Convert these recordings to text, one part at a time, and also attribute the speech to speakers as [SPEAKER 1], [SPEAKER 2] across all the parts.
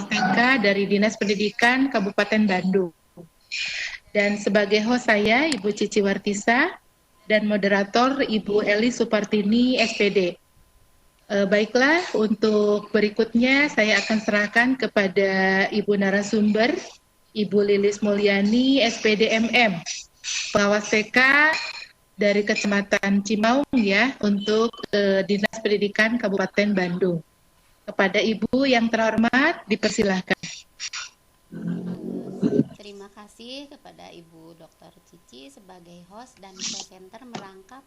[SPEAKER 1] TK dari Dinas Pendidikan Kabupaten Bandung. Dan sebagai host saya Ibu Cici Wartisa dan moderator Ibu Eli Supartini SPD. Baiklah, untuk berikutnya saya akan serahkan kepada Ibu narasumber, Ibu Lilis Mulyani, SPD MM, pengawas TK dari Kecamatan Cimaung ya, untuk Dinas Pendidikan Kabupaten Bandung. Kepada Ibu yang terhormat, dipersilahkan.
[SPEAKER 2] Terima kasih kepada Ibu Dr. Cici sebagai host dan presenter merangkap.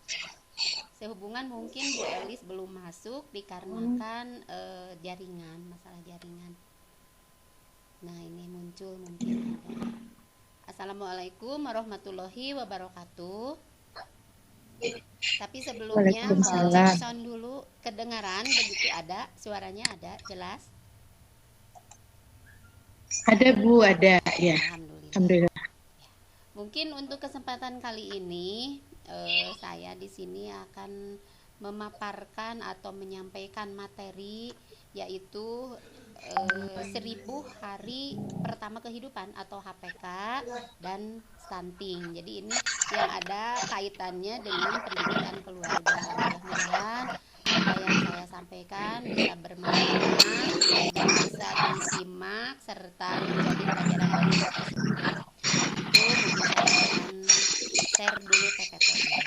[SPEAKER 2] Sehubungan mungkin Bu Elis belum masuk dikarenakan jaringan, masalah jaringan. Nah, ini muncul mungkin ada. Assalamualaikum warahmatullahi wabarakatuh. Tapi sebelumnya mau cek sound dulu, kedengaran begitu ada, suaranya ada, jelas?
[SPEAKER 1] Ada Bu, ada ya.
[SPEAKER 2] Alhamdulillah. Mungkin untuk kesempatan kali ini saya di sini akan memaparkan atau menyampaikan materi yaitu 1000 hari pertama kehidupan atau HPK dan stunting. Jadi ini yang ada kaitannya dengan pendidikan keluarga. Mudah-mudahan apa yang saya sampaikan bisa bermanfaat dan bisa disimak serta menjadi pelajaran bagi kita semua. Itu mungkin saya akan share dulu PPT-nya.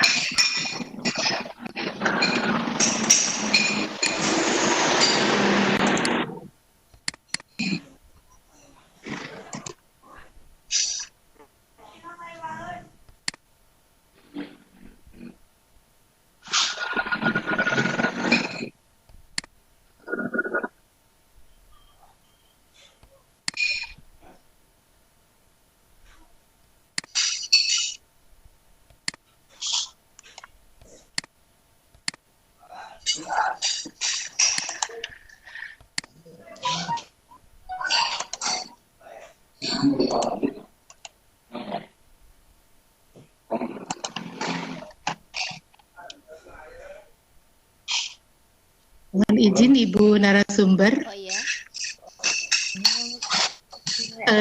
[SPEAKER 1] Mohon izin Ibu narasumber.
[SPEAKER 2] Oh iya.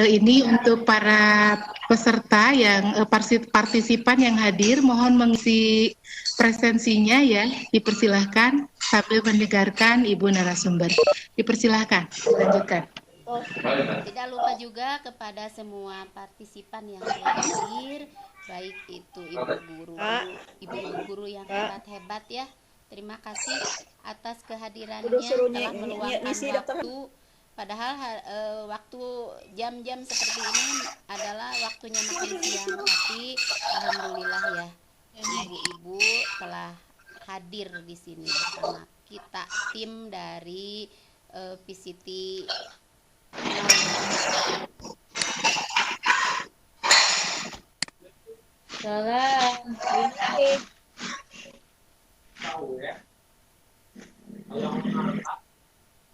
[SPEAKER 1] Ini untuk para peserta yang partisipan yang hadir, mohon mengisi presensinya ya, dipersilahkan sambil mendengarkan Ibu narasumber. Dipersilahkan, lanjutkan.
[SPEAKER 2] Tidak lupa juga kepada semua partisipan yang telah hadir, baik itu ibu-ibu guru yang hebat-hebat ya. Terima kasih atas kehadirannya telah meluangkan waktu. Padahal waktu jam-jam seperti ini adalah waktunya makan siang, tapi alhamdulillah ya ibu-ibu telah hadir di sini bersama kita tim dari PCT.
[SPEAKER 3] Salam.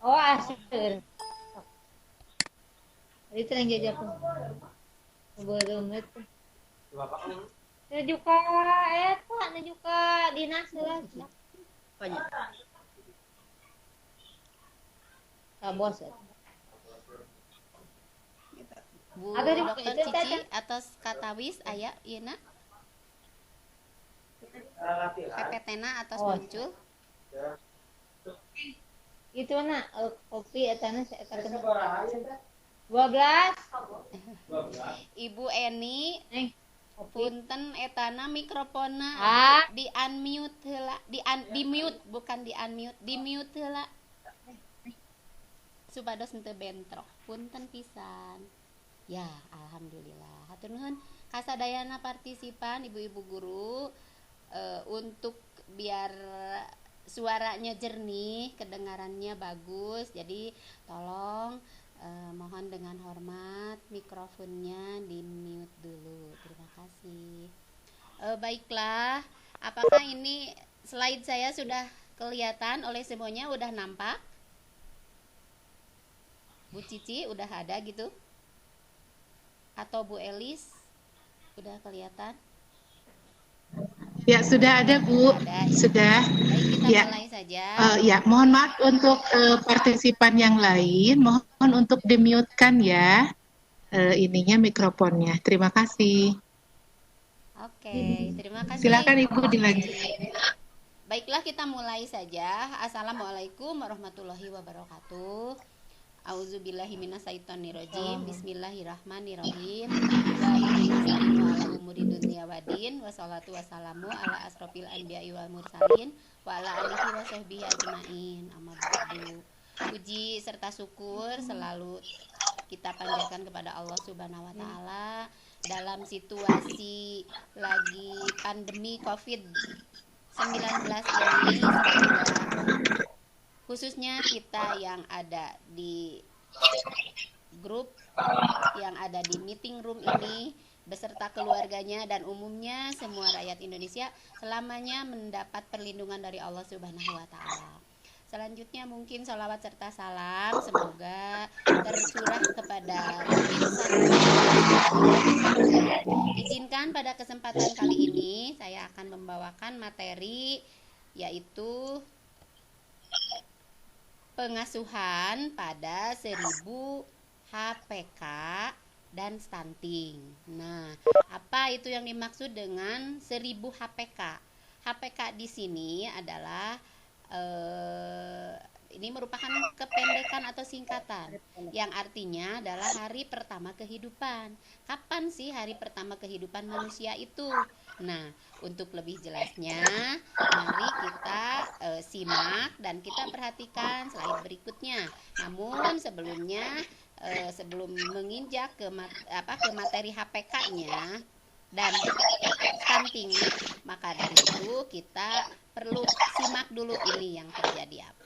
[SPEAKER 3] Oh, asal. Itu yang jajak tuh. Belum itu. Juga juga dinas lah.
[SPEAKER 2] Banyak.
[SPEAKER 3] Bos.
[SPEAKER 2] Bu Dokter Cici atas katawis aya ieu na. PPT-na atas muncul.
[SPEAKER 3] Itu na kopi etana saya kata 12.
[SPEAKER 2] Ibu Eni punten etana mikrofonna di unmute heula, di mute bukan di unmute, di mute heula. Supados henteu bentrok. Punten pisan. Ya, alhamdulillah. Hatur nuhun kasadayana partisipan ibu-ibu guru untuk biar suaranya jernih, kedengarannya bagus. Jadi tolong mohon dengan hormat mikrofonnya di mute dulu. Terima kasih. Baiklah, apakah ini slide saya sudah kelihatan oleh semuanya? Udah nampak? Bu Cici udah ada gitu? Atau Bu Elis udah kelihatan?
[SPEAKER 1] Ya, sudah ada, Bu.
[SPEAKER 2] Ada ya.
[SPEAKER 1] Sudah.
[SPEAKER 2] Baik, kita
[SPEAKER 1] Ya.
[SPEAKER 2] mulai saja.
[SPEAKER 1] Ya, mohon maaf untuk partisipan yang lain, mohon untuk di-mute-kan ya ininya mikrofonnya. Terima kasih.
[SPEAKER 2] Oke, terima kasih.
[SPEAKER 1] Silakan Ibu dilanjut.
[SPEAKER 2] Baiklah, kita mulai saja. Assalamualaikum warahmatullahi wabarakatuh. A'udzubillahi minasyaitonirrajim. Bismillahirrahmanirrahim. Wa bihi nasta'inu ala umuri dunya waddin. Wassalatu wassalamu ala asrofil anbiya'i wal mursalin wa ala alihi wa sahbihi ajmain. Amma ba'du. Puji serta syukur selalu kita panjatkan kepada Allah Subhanahu wa taala dalam situasi lagi pandemi Covid-19 ini. Semoga khususnya kita yang ada di grup, yang ada di meeting room ini beserta keluarganya dan umumnya semua rakyat Indonesia selamanya mendapat perlindungan dari Allah Subhanahu wa taala. Selanjutnya mungkin sholawat serta salam semoga tercurah kepada Izinkan pada kesempatan kali ini saya akan membawakan materi yaitu pengasuhan pada 1000 HPK dan stunting. Nah, apa itu yang dimaksud dengan 1000 HPK? HPK di sini adalah ini merupakan kependekan atau singkatan yang artinya adalah hari pertama kehidupan. Kapan sih hari pertama kehidupan manusia itu? Nah, untuk lebih jelasnya, mari kita simak dan kita perhatikan slide berikutnya. Namun sebelumnya, sebelum menginjak ke materi HPK-nya dan stunting, maka dari itu kita perlu simak dulu ini yang terjadi apa.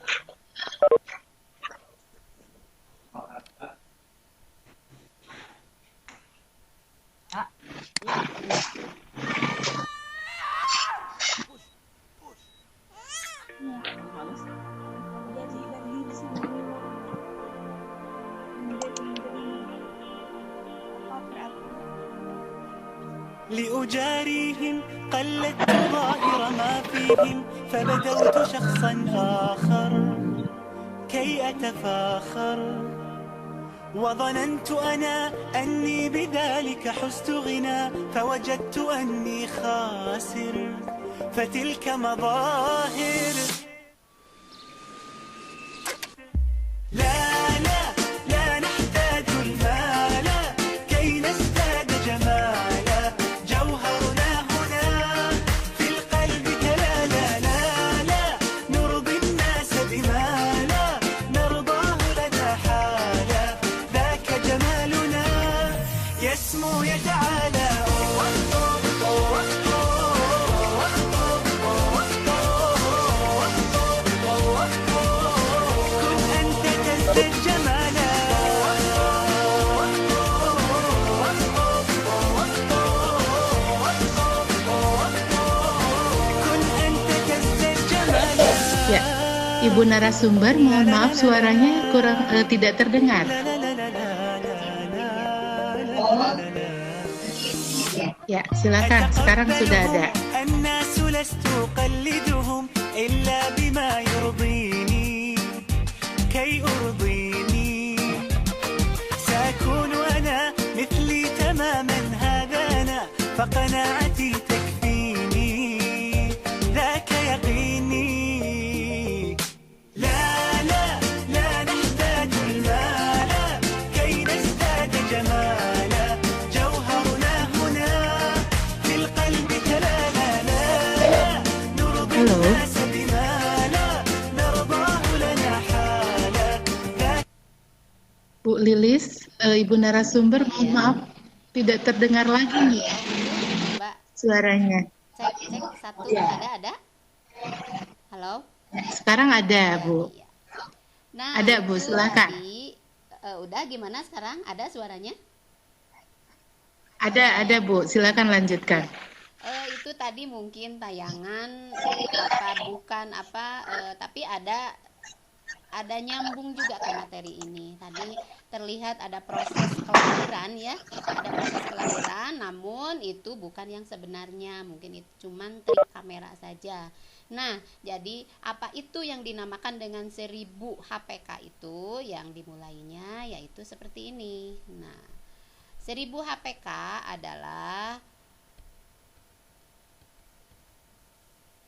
[SPEAKER 4] لأجاريهم قلدت ظاهر ما فيهم فبدوت شخصا آخر كي أتفاخر وظننت أنا أني بذلك حزت غنى فوجدت أني خاسر فتلك مظاهر
[SPEAKER 1] Ibu narasumber, mohon maaf suaranya kurang tidak terdengar. Ya, silakan. Sekarang sudah ada. Bu Lilis, Ibu narasumber, mohon maaf tidak terdengar lagi nih
[SPEAKER 2] Mbak,
[SPEAKER 1] suaranya.
[SPEAKER 2] Cek satu, ada? Halo?
[SPEAKER 1] Sekarang ada, Bu.
[SPEAKER 2] Nah,
[SPEAKER 1] ada, Bu, silakan.
[SPEAKER 2] Udah gimana sekarang? Ada suaranya?
[SPEAKER 1] Ada, Bu. Silakan lanjutkan.
[SPEAKER 2] Itu tadi mungkin tayangan tapi ada ada nyambung juga ke materi ini. Tadi terlihat ada proses kelahiran ya, ada proses kelahiran, namun itu bukan yang sebenarnya, mungkin itu cuman trik kamera saja. Nah, jadi apa itu yang dinamakan dengan 1000 HPK itu? Yang dimulainya yaitu seperti ini. Nah, 1000 HPK adalah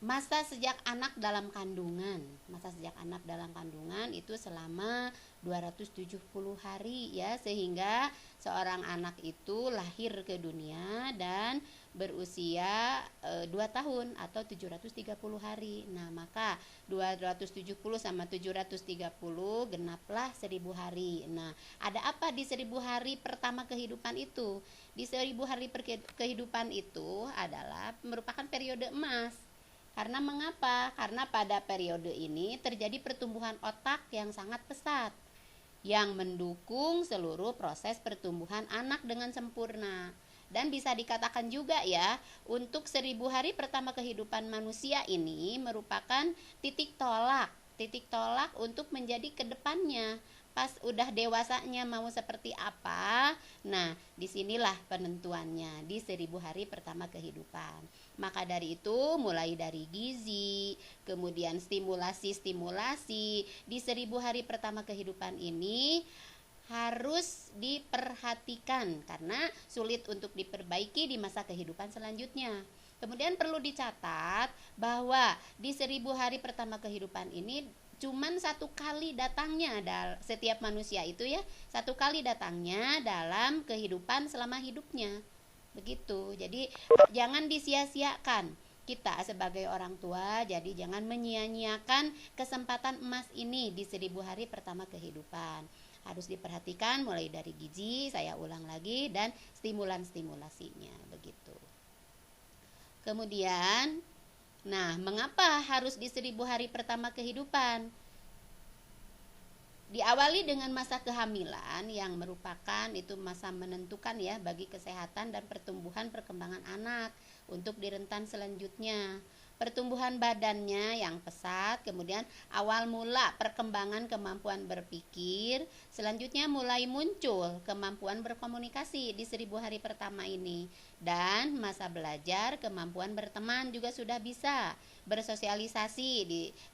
[SPEAKER 2] masa sejak anak dalam kandungan. Masa sejak anak dalam kandungan itu selama 270 hari ya, sehingga seorang anak itu lahir ke dunia dan berusia 2 tahun atau 730 hari. Nah, maka 270 sama 730 genaplah 1000 hari. Nah, ada apa di 1000 hari pertama kehidupan itu? Di 1000 hari kehidupan itu adalah merupakan periode emas. Karena mengapa? Karena pada periode ini terjadi pertumbuhan otak yang sangat pesat yang mendukung seluruh proses pertumbuhan anak dengan sempurna. Dan bisa dikatakan juga ya, untuk 1000 hari pertama kehidupan manusia ini merupakan titik tolak untuk menjadi kedepannya. Pas udah dewasanya mau seperti apa, nah disinilah penentuannya di 1000 hari pertama kehidupan. Maka dari itu mulai dari gizi, kemudian stimulasi di 1000 hari pertama kehidupan ini harus diperhatikan karena sulit untuk diperbaiki di masa kehidupan selanjutnya. Kemudian perlu dicatat bahwa di 1000 hari pertama kehidupan ini cuman 1 kali datangnya setiap manusia itu ya, 1 kali datangnya dalam kehidupan selama hidupnya. Begitu. Jadi jangan disia-siakan kita sebagai orang tua, jadi jangan menyia-nyiakan kesempatan emas ini di 1000 hari pertama kehidupan. Harus diperhatikan mulai dari gizi, saya ulang lagi, dan stimulan-stimulasinya, begitu. Kemudian, nah, mengapa harus di 1000 hari pertama kehidupan? Diawali dengan masa kehamilan yang merupakan itu masa menentukan ya bagi kesehatan dan pertumbuhan perkembangan anak untuk di rentan selanjutnya. Pertumbuhan badannya yang pesat, kemudian awal mula perkembangan kemampuan berpikir, selanjutnya mulai muncul kemampuan berkomunikasi di 1000 hari pertama ini. Dan masa belajar, kemampuan berteman juga sudah bisa, bersosialisasi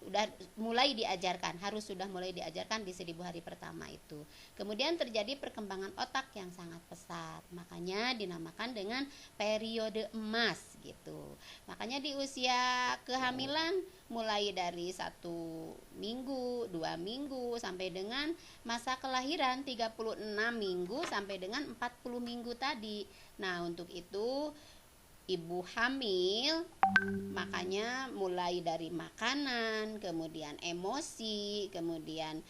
[SPEAKER 2] sudah mulai diajarkan, sudah mulai diajarkan di 1000 hari pertama itu. Kemudian terjadi perkembangan otak yang sangat pesat, makanya dinamakan dengan periode emas gitu. Makanya di usia kehamilan mulai dari 1 minggu, 2 minggu sampai dengan masa kelahiran 36 minggu sampai dengan 40 minggu tadi. Nah, untuk itu ibu hamil makanya mulai dari makanan, kemudian emosi, kemudian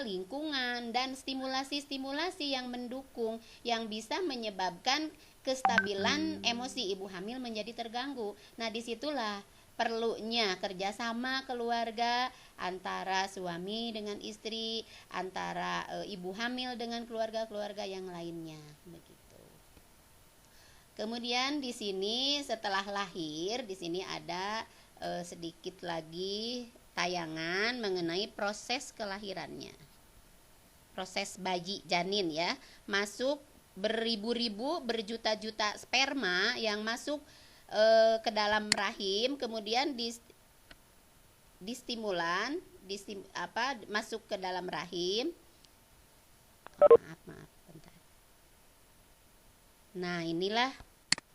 [SPEAKER 2] lingkungan dan stimulasi-stimulasi yang mendukung yang bisa menyebabkan kestabilan emosi ibu hamil menjadi terganggu. Nah, disitulah perlunya kerjasama keluarga antara suami dengan istri, antara ibu hamil dengan keluarga-keluarga yang lainnya, begitu. Kemudian di sini setelah lahir, di sini ada sedikit lagi tayangan mengenai proses kelahirannya. Proses bayi janin ya, masuk beribu-ribu, berjuta-juta sperma yang masuk ke dalam rahim, kemudian masuk ke dalam rahim. Maaf, bentar. Nah, inilah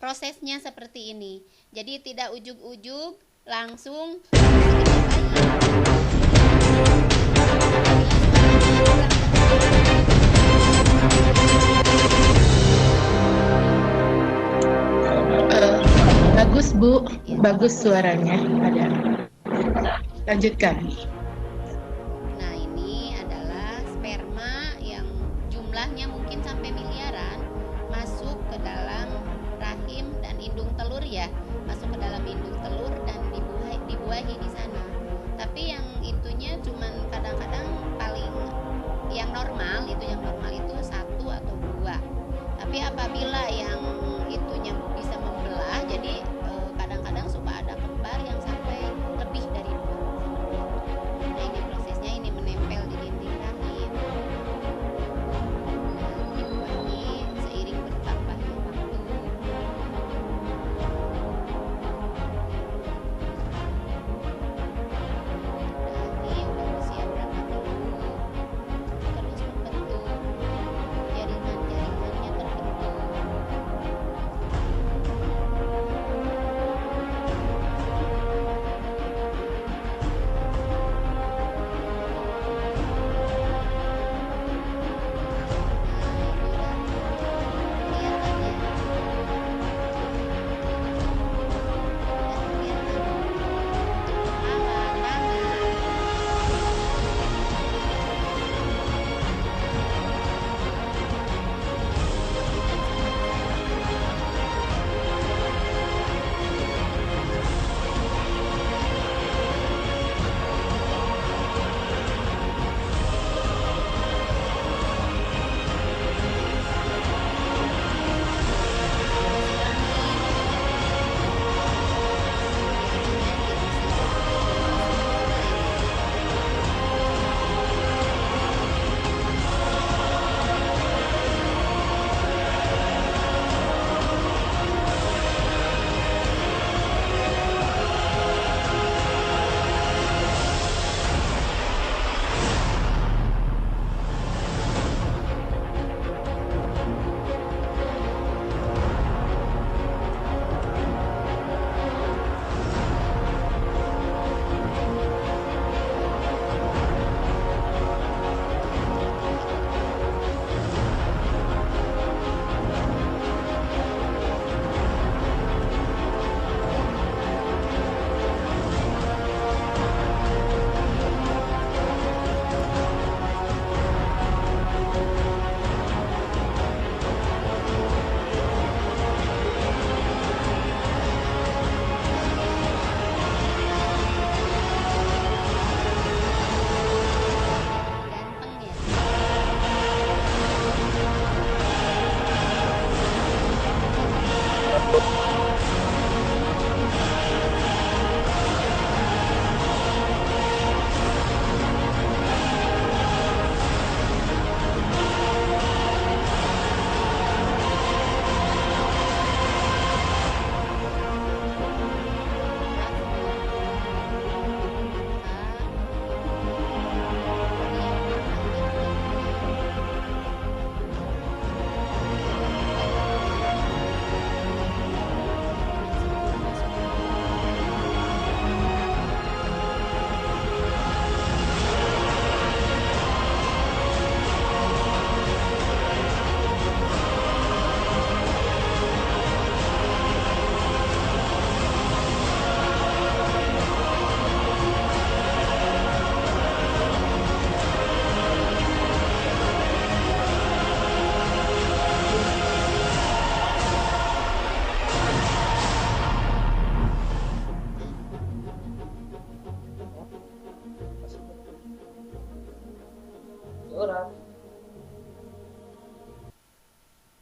[SPEAKER 2] prosesnya seperti ini. Jadi tidak ujug-ujug langsung
[SPEAKER 1] bagus Bu, bagus suaranya ada. Lanjutkan.
[SPEAKER 2] Nah, ini adalah sperma yang jumlahnya mungkin sampai miliaran masuk ke dalam rahim dan indung telur ya, masuk ke dalam indung telur dan dibuahi di sana. Tapi yang itunya cuman kadang-kadang paling yang normal itu 1 atau 2. Tapi apabila yang itunya bisa membelah, jadi kadang-kadang suka ada kembar yang sampai lebih dari 2.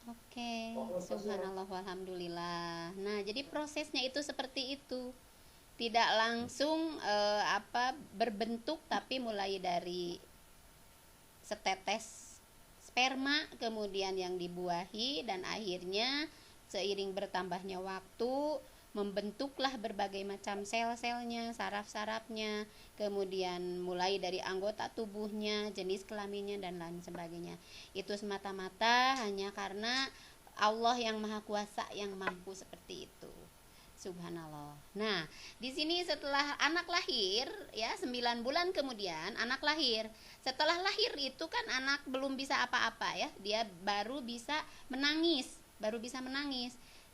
[SPEAKER 2] Oke, subhanallah walhamdulillah. Nah, jadi prosesnya itu seperti itu. Tidak langsung berbentuk, tapi mulai dari setetes sperma kemudian yang dibuahi, dan akhirnya seiring bertambahnya waktu membentuklah berbagai macam sel-selnya, saraf-sarafnya, kemudian mulai dari anggota tubuhnya, jenis kelaminnya, dan lain sebagainya. Itu semata-mata hanya karena Allah yang Maha Kuasa yang mampu seperti itu. Subhanallah. Nah, di sini setelah anak lahir, ya 9 bulan kemudian anak lahir. Setelah lahir itu kan anak belum bisa apa-apa ya, dia baru bisa menangis,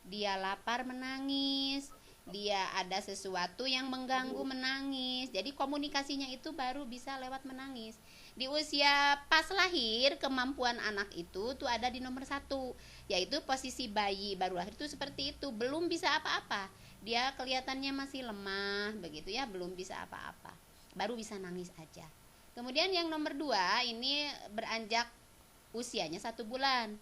[SPEAKER 2] Dia lapar menangis, dia ada sesuatu yang mengganggu menangis. Jadi komunikasinya itu baru bisa lewat menangis. Di usia pas lahir, kemampuan anak itu tuh ada di nomor 1, yaitu posisi bayi baru lahir itu seperti itu, belum bisa apa-apa. Dia kelihatannya masih lemah begitu ya, belum bisa apa-apa, baru bisa nangis aja. Kemudian yang nomor 2 ini beranjak usianya 1 bulan.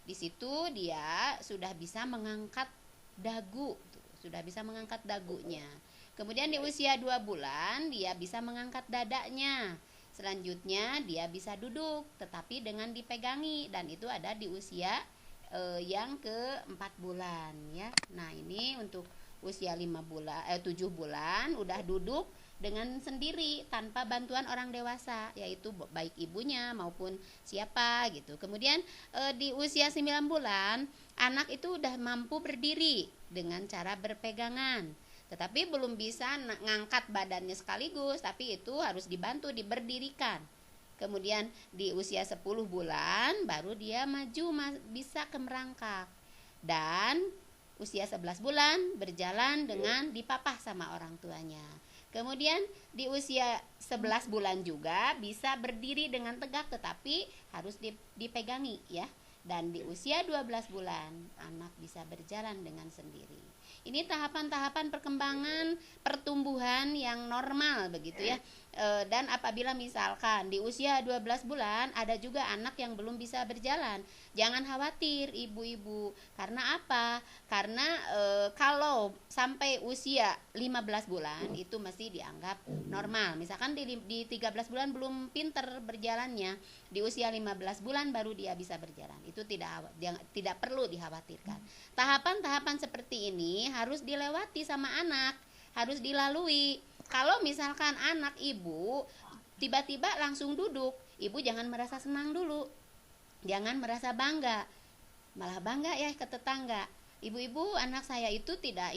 [SPEAKER 2] Di situ dia sudah bisa mengangkat dagu, dagunya. Kemudian di usia 2 bulan dia bisa mengangkat dadanya. Selanjutnya dia bisa duduk tetapi dengan dipegangi, dan itu ada di usia yang ke-4 bulan ya. Nah, ini untuk usia 7 bulan udah duduk dengan sendiri tanpa bantuan orang dewasa, yaitu baik ibunya maupun siapa gitu. Kemudian di usia 9 bulan anak itu udah mampu berdiri dengan cara berpegangan, tetapi belum bisa ngangkat badannya sekaligus, tapi itu harus dibantu diberdirikan. Kemudian di usia 10 bulan baru dia bisa ke merangkak, dan usia 11 bulan berjalan dengan dipapah sama orang tuanya. Kemudian di usia 11 bulan juga bisa berdiri dengan tegak, tetapi harus dipegangi ya. Dan di usia 12 bulan anak bisa berjalan dengan sendiri. Ini tahapan-tahapan perkembangan pertumbuhan yang normal begitu ya. Dan apabila misalkan di usia 12 bulan ada juga anak yang belum bisa berjalan, jangan khawatir ibu-ibu. Karena apa? Karena kalau sampai usia 15 bulan itu masih dianggap normal. Misalkan di 13 bulan belum pinter berjalannya, di usia 15 bulan baru dia bisa berjalan. Itu tidak perlu dikhawatirkan. Tahapan-tahapan seperti ini harus dilewati sama anak, harus dilalui. Kalau misalkan anak ibu tiba-tiba langsung duduk, ibu jangan merasa senang dulu, jangan merasa bangga, malah bangga ya ke tetangga. Ibu-ibu, anak saya itu tidak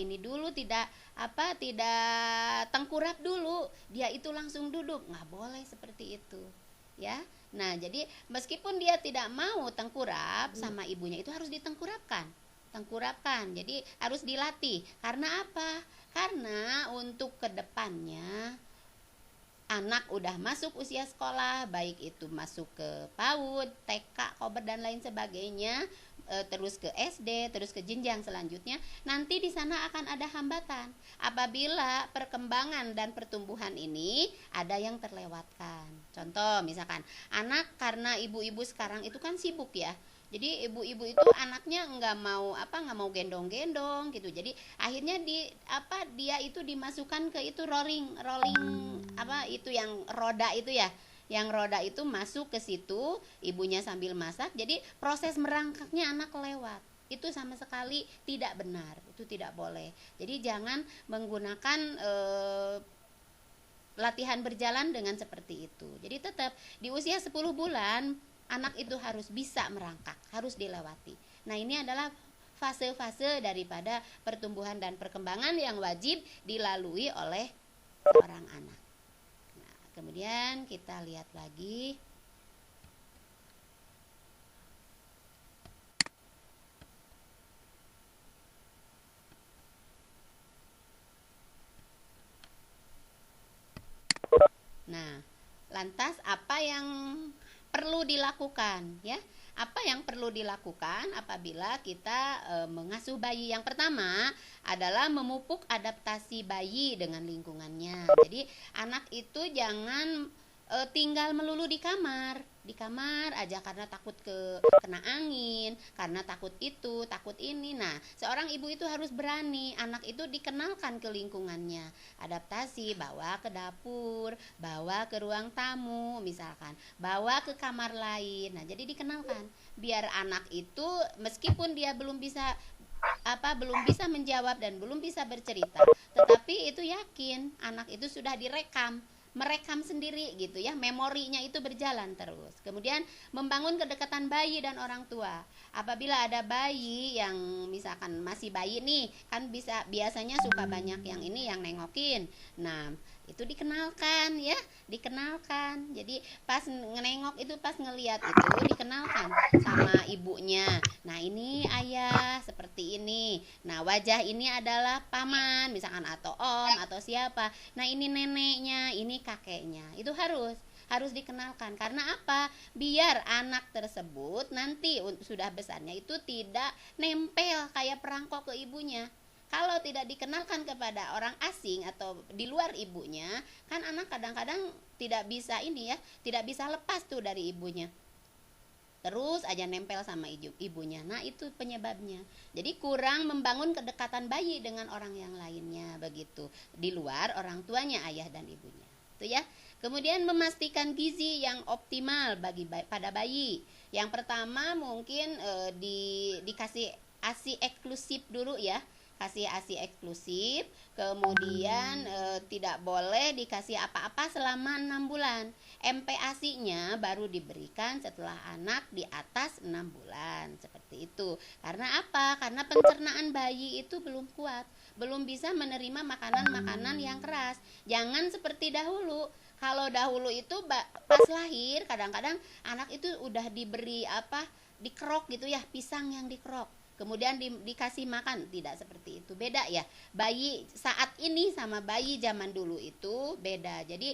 [SPEAKER 2] tengkurap dulu, dia itu langsung duduk. Nggak boleh seperti itu ya. Nah, jadi meskipun dia tidak mau tengkurap sama ibunya, itu harus ditengkurapkan. Jadi harus dilatih. Karena apa? Karena untuk kedepannya anak udah masuk usia sekolah, baik itu masuk ke PAUD, TK, kober dan lain sebagainya, terus ke SD, terus ke jenjang selanjutnya, nanti di sana akan ada hambatan apabila perkembangan dan pertumbuhan ini ada yang terlewatkan. Contoh misalkan anak, karena ibu-ibu sekarang itu kan sibuk ya, jadi ibu-ibu itu anaknya nggak mau gendong-gendong gitu. Jadi akhirnya dia itu dimasukkan ke itu rolling itu yang roda itu ya. Yang roda itu masuk ke situ, ibunya sambil masak. Jadi proses merangkaknya anak lewat. Itu sama sekali tidak benar. Itu tidak boleh. Jadi jangan menggunakan latihan berjalan dengan seperti itu. Jadi tetap di usia 10 bulan anak itu harus bisa merangkak, harus dilewati. Nah, ini adalah fase-fase daripada pertumbuhan dan perkembangan yang wajib dilalui oleh seorang anak. Nah, kemudian kita lihat lagi. Nah, lantas apa yang perlu dilakukan ya? Apa yang perlu dilakukan apabila kita mengasuh bayi? Yang pertama adalah memupuk adaptasi bayi dengan lingkungannya. Jadi anak itu jangan tinggal melulu di kamar aja karena takut kena angin, karena takut itu, takut ini. Nah, seorang ibu itu harus berani, anak itu dikenalkan ke lingkungannya, adaptasi, bawa ke dapur, bawa ke ruang tamu, misalkan, bawa ke kamar lain. Nah, jadi dikenalkan, biar anak itu meskipun dia belum bisa menjawab dan belum bisa bercerita, tetapi itu yakin anak itu sudah merekam sendiri gitu ya, memorinya itu berjalan terus. Kemudian membangun kedekatan bayi dan orang tua. Apabila ada bayi yang misalkan masih bayi nih, kan biasanya suka banyak yang ini yang nengokin. Nah, itu dikenalkan ya, dikenalkan. Jadi pas ngenengok itu, pas ngelihat itu dikenalkan sama ibunya. Nah, ini ayah seperti ini. Nah, wajah ini adalah paman misalkan, atau om atau siapa. Nah, ini neneknya, ini kakeknya. Itu harus dikenalkan. Karena apa? Biar anak tersebut nanti sudah besarnya itu tidak nempel kayak perangkok ke ibunya. Kalau tidak dikenalkan kepada orang asing atau di luar ibunya, kan anak kadang-kadang tidak bisa tidak bisa lepas tuh dari ibunya. Terus aja nempel sama ibunya. Nah, itu penyebabnya. Jadi kurang membangun kedekatan bayi dengan orang yang lainnya, begitu. Di luar orang tuanya, ayah dan ibunya. Itu ya. Kemudian memastikan gizi yang optimal pada bayi. Yang pertama mungkin dikasih ASI eksklusif dulu ya. Kasih ASI eksklusif, kemudian tidak boleh dikasih apa-apa selama 6 bulan. MPASI-nya baru diberikan setelah anak di atas 6 bulan, seperti itu. Karena apa? Karena pencernaan bayi itu belum kuat, belum bisa menerima makanan-makanan yang keras. Jangan seperti dahulu. Kalau dahulu itu pas lahir, kadang-kadang anak itu udah diberi dikerok gitu ya, pisang yang dikerok, kemudian dikasih makan. Tidak seperti itu, beda ya. Bayi saat ini sama bayi zaman dulu itu beda. Jadi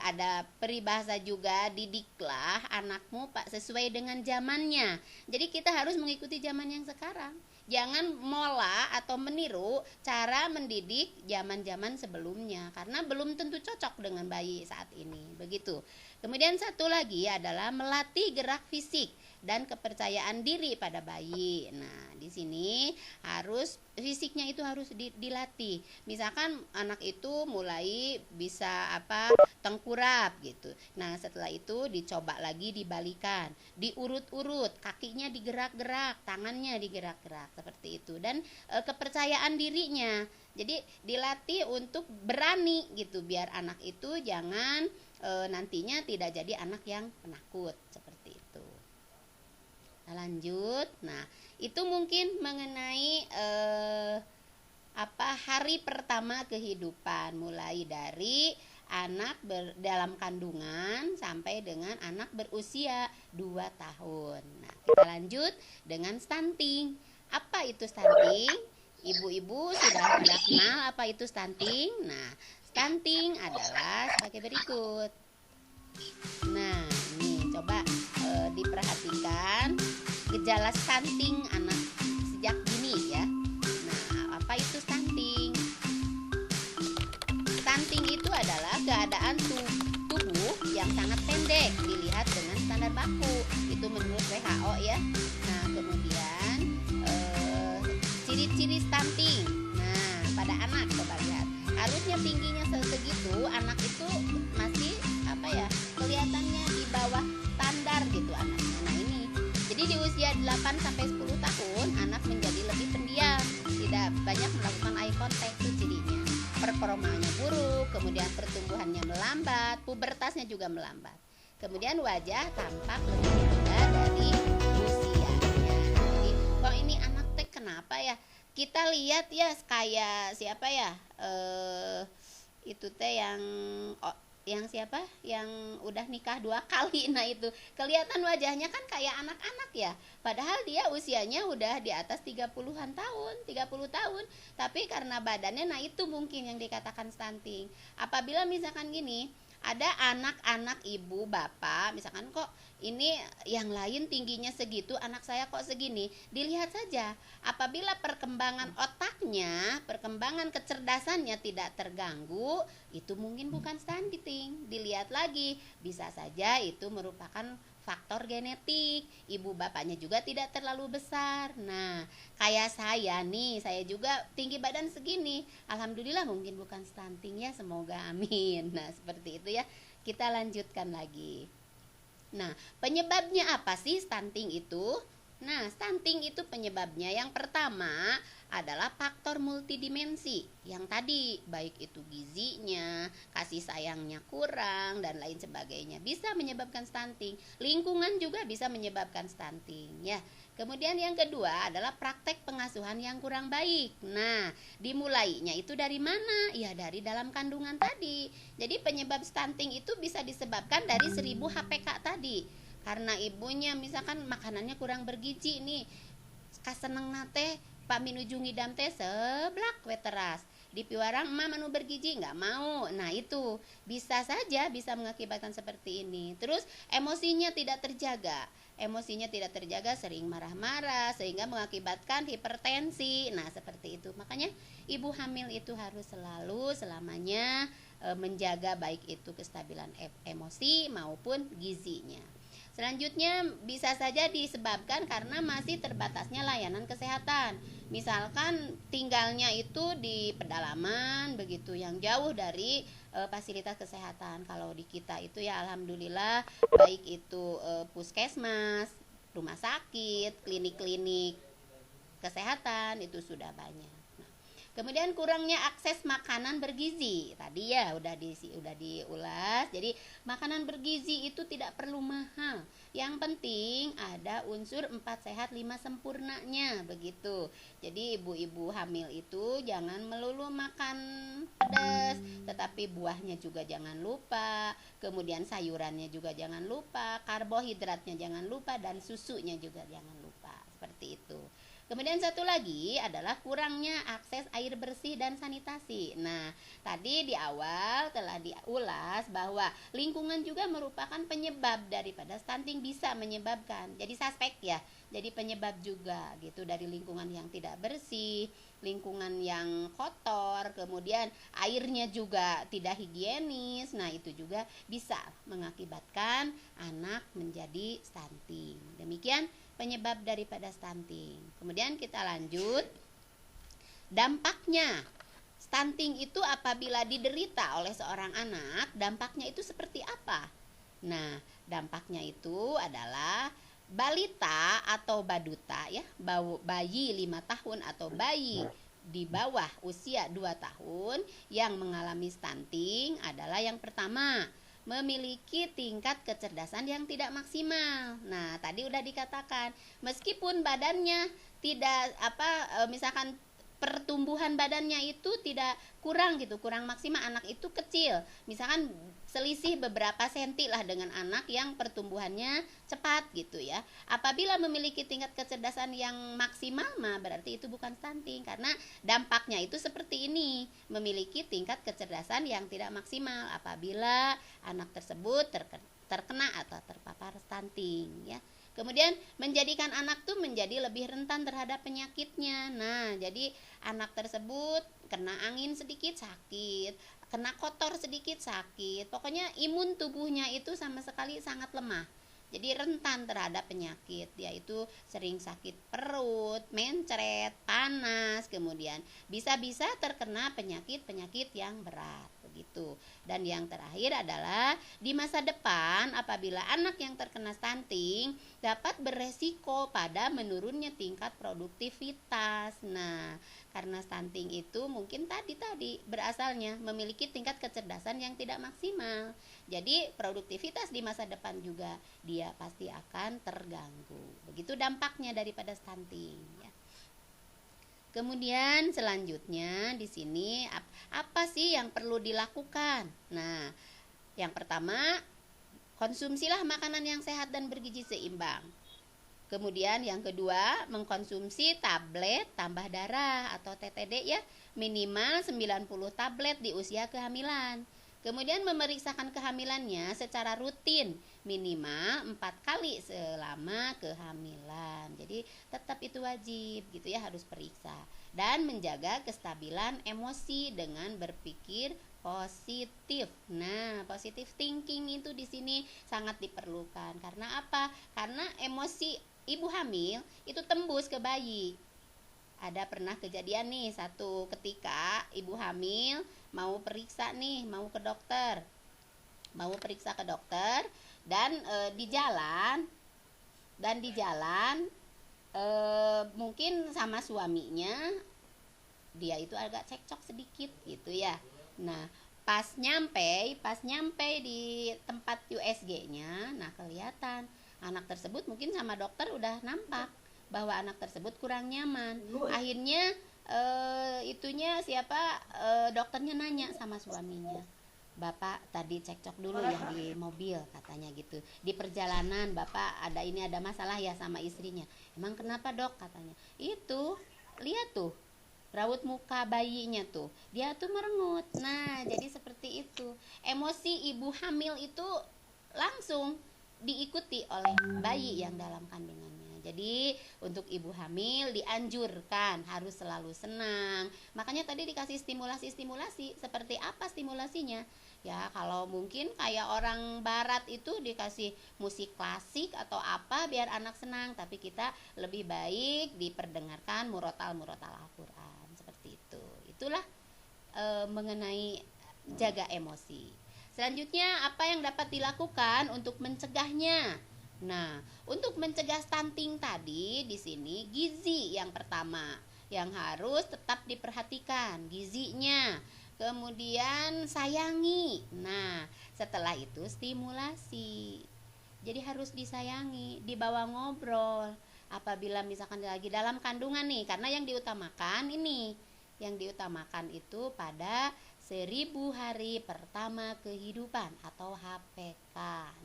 [SPEAKER 2] ada peribahasa juga, didiklah anakmu sesuai dengan zamannya. Jadi kita harus mengikuti zaman yang sekarang. Jangan mola atau meniru cara mendidik zaman-zaman sebelumnya, karena belum tentu cocok dengan bayi saat ini, begitu. Kemudian satu lagi adalah melatih gerak fisik dan kepercayaan diri pada bayi. Nah, di sini fisiknya itu harus dilatih. Misalkan anak itu mulai bisa tengkurap gitu. Nah, setelah itu dicoba lagi dibalikan, diurut-urut, kakinya digerak-gerak, tangannya digerak-gerak, seperti itu. Dan kepercayaan dirinya. Jadi dilatih untuk berani gitu, biar anak itu jangan nantinya tidak jadi anak yang penakut, seperti itu. Lanjut. Nah, itu mungkin mengenai hari pertama kehidupan, mulai dari anak dalam kandungan sampai dengan anak berusia 2 tahun. Nah, kita lanjut dengan stunting. Apa itu stunting? Ibu-ibu sudah kenal apa itu stunting? Nah, stunting adalah sebagai berikut. Nah, ini coba diperhatikan gejala stunting anak sejak dini ya. Nah, apa itu stunting? Stunting itu adalah keadaan tubuh yang sangat pendek dilihat dengan standar baku. Itu menurut WHO ya. Nah, kemudian ciri-ciri stunting. Nah, pada anak coba lihat. Harusnya tingginya segitu, anak itu masih kelihatannya di bawah standar gitu anaknya. Nah, ini. Jadi di usia 8 sampai 10 tahun anak menjadi lebih pendiam, tidak banyak melakukan eye contact, itu cirinya. Performanya buruk, kemudian pertumbuhannya melambat, pubertasnya juga melambat. Kemudian wajah tampak lebih muda dari usianya. Jadi, kok ini anak teh kenapa ya? Kita lihat ya kayak siapa ya? Itu teh yang siapa? Yang udah nikah 2 kali. Nah, itu kelihatan wajahnya kan kayak anak-anak ya. Padahal dia usianya udah di atas 30-an tahun, 30 tahun. Tapi karena badannya, nah itu mungkin yang dikatakan stunting. Apabila misalkan gini, ada anak-anak ibu bapak misalkan kok ini yang lain tingginya segitu, anak saya kok segini. Dilihat saja, apabila perkembangan otaknya, perkembangan kecerdasannya tidak terganggu, itu mungkin bukan stunting. Dilihat lagi, bisa saja itu merupakan faktor genetik, ibu bapaknya juga tidak terlalu besar. Nah, kayak saya nih, saya juga tinggi badan segini, alhamdulillah mungkin bukan stunting ya, semoga amin. Nah, seperti itu ya. Kita lanjutkan lagi. Nah, penyebabnya apa sih stunting itu? Nah, stunting itu penyebabnya yang pertama adalah faktor multidimensi. Yang tadi, baik itu gizinya, kasih sayangnya kurang, dan lain sebagainya. Bisa menyebabkan stunting. Lingkungan juga bisa menyebabkan stunting, ya. Kemudian yang kedua adalah praktek pengasuhan yang kurang baik. Nah, dimulainya itu dari mana? Ya, dari dalam kandungan tadi. Jadi penyebab stunting itu bisa disebabkan dari 1000 HPK tadi. Karena ibunya misalkan makanannya kurang bergizi nih. Kaseneng nate Pak minuju ngidam teh seblak we teras. Di piwarang emak manu bergizi nggak mau. Nah, itu bisa saja bisa mengakibatkan seperti ini. Terus emosinya tidak terjaga. Emosinya tidak terjaga, sering marah-marah sehingga mengakibatkan hipertensi. Nah, seperti itu. Makanya ibu hamil itu harus selalu selamanya menjaga baik itu kestabilan emosi maupun gizinya. Selanjutnya bisa saja disebabkan karena masih terbatasnya layanan kesehatan. Misalkan tinggalnya itu di pedalaman begitu yang jauh dari fasilitas kesehatan. Kalau di kita itu ya alhamdulillah baik itu puskesmas, rumah sakit, klinik-klinik kesehatan itu sudah banyak. Kemudian kurangnya akses makanan bergizi. Tadi ya udah diulas. Jadi makanan bergizi itu tidak perlu mahal. Yang penting ada unsur 4 sehat 5 sempurnanya begitu. Jadi ibu-ibu hamil itu jangan melulu makan pedas, tetapi buahnya juga jangan lupa. Kemudian sayurannya juga jangan lupa, karbohidratnya jangan lupa, dan susunya juga jangan lupa. Seperti itu. Kemudian satu lagi adalah kurangnya akses air bersih dan sanitasi. Nah, tadi di awal telah diulas bahwa lingkungan juga merupakan penyebab daripada stunting, bisa menyebabkan. Jadi suspek ya. Jadi penyebab juga gitu, dari lingkungan yang tidak bersih, lingkungan yang kotor, kemudian airnya juga tidak higienis. Nah, itu juga bisa mengakibatkan anak menjadi stunting. Demikian penyebab daripada stunting. Kemudian kita lanjut. Dampaknya stunting itu apabila diderita oleh seorang anak, dampaknya itu seperti apa? Nah, dampaknya itu adalah balita atau baduta ya, bayi 5 tahun atau bayi di bawah usia 2 tahun yang mengalami stunting adalah yang pertama, memiliki tingkat kecerdasan yang tidak maksimal. Nah, tadi udah dikatakan, meskipun badannya tidak misalkan pertumbuhan badannya itu tidak kurang gitu, kurang maksimal, anak itu kecil. Misalkan selisih beberapa senti lah dengan anak yang pertumbuhannya cepat gitu ya. Apabila memiliki tingkat kecerdasan yang maksimal mah berarti itu bukan stunting, karena dampaknya itu seperti ini, memiliki tingkat kecerdasan yang tidak maksimal apabila anak tersebut terkena atau terpapar stunting ya. Kemudian menjadikan anak tuh menjadi lebih rentan terhadap penyakitnya. Nah, jadi anak tersebut kena angin sedikit sakit, kena kotor sedikit sakit. Pokoknya imun tubuhnya itu sama sekali sangat lemah. Jadi rentan terhadap penyakit, yaitu sering sakit perut, mencret, panas, kemudian bisa-bisa terkena penyakit-penyakit yang berat begitu. Dan yang terakhir adalah di masa depan apabila anak yang terkena stunting dapat beresiko pada menurunnya tingkat produktivitas. Nah, karena stunting itu mungkin tadi berasalnya memiliki tingkat kecerdasan yang tidak maksimal. Jadi produktivitas di masa depan juga dia pasti akan terganggu. Begitu dampaknya daripada stunting ya. Kemudian selanjutnya di sini apa sih yang perlu dilakukan? Nah, yang pertama, konsumsilah makanan yang sehat dan bergizi seimbang. Kemudian yang kedua, mengkonsumsi tablet tambah darah atau TTD ya, minimal 90 tablet di usia kehamilan. Kemudian memeriksakan kehamilannya secara rutin minimal 4 kali selama kehamilan. Jadi tetap itu wajib gitu ya, harus periksa. Dan menjaga kestabilan emosi dengan berpikir positif. Nah, positive thinking itu di sini sangat diperlukan. Karena apa? Karena emosi ibu hamil itu tembus ke bayi. Ada pernah kejadian nih, satu ketika ibu hamil mau periksa nih, mau periksa ke dokter dan di jalan mungkin sama suaminya dia itu agak cekcok sedikit gitu ya. Nah, pas nyampe di tempat USG-nya, nah kelihatan anak tersebut mungkin sama dokter udah nampak bahwa anak tersebut kurang nyaman. Akhirnya dokternya nanya sama suaminya, "Bapak tadi cekcok dulu ya di mobil," katanya gitu. "Di perjalanan Bapak ada masalah ya sama istrinya." "Emang kenapa, Dok?" katanya. "Itu, lihat tuh raut muka bayinya tuh, dia tuh merengut." Nah, jadi seperti itu. Emosi ibu hamil itu langsung diikuti oleh bayi yang dalam kandungannya. Jadi untuk ibu hamil dianjurkan harus selalu senang. Makanya tadi dikasih stimulasi. Seperti apa stimulasinya? Ya, kalau mungkin kayak orang barat itu dikasih musik klasik atau apa biar anak senang, tapi kita lebih baik diperdengarkan murotal Al-Qur'an seperti itu. Itulah mengenai jaga emosi. Selanjutnya, apa yang dapat dilakukan untuk mencegahnya? Nah, untuk mencegah stunting tadi di sini gizi yang pertama yang harus tetap diperhatikan, gizinya. Kemudian sayangi. Nah, setelah itu stimulasi. Jadi harus disayangi, dibawa ngobrol. Apabila misalkan lagi dalam kandungan nih, karena yang diutamakan itu pada 1000 hari pertama kehidupan atau HPK.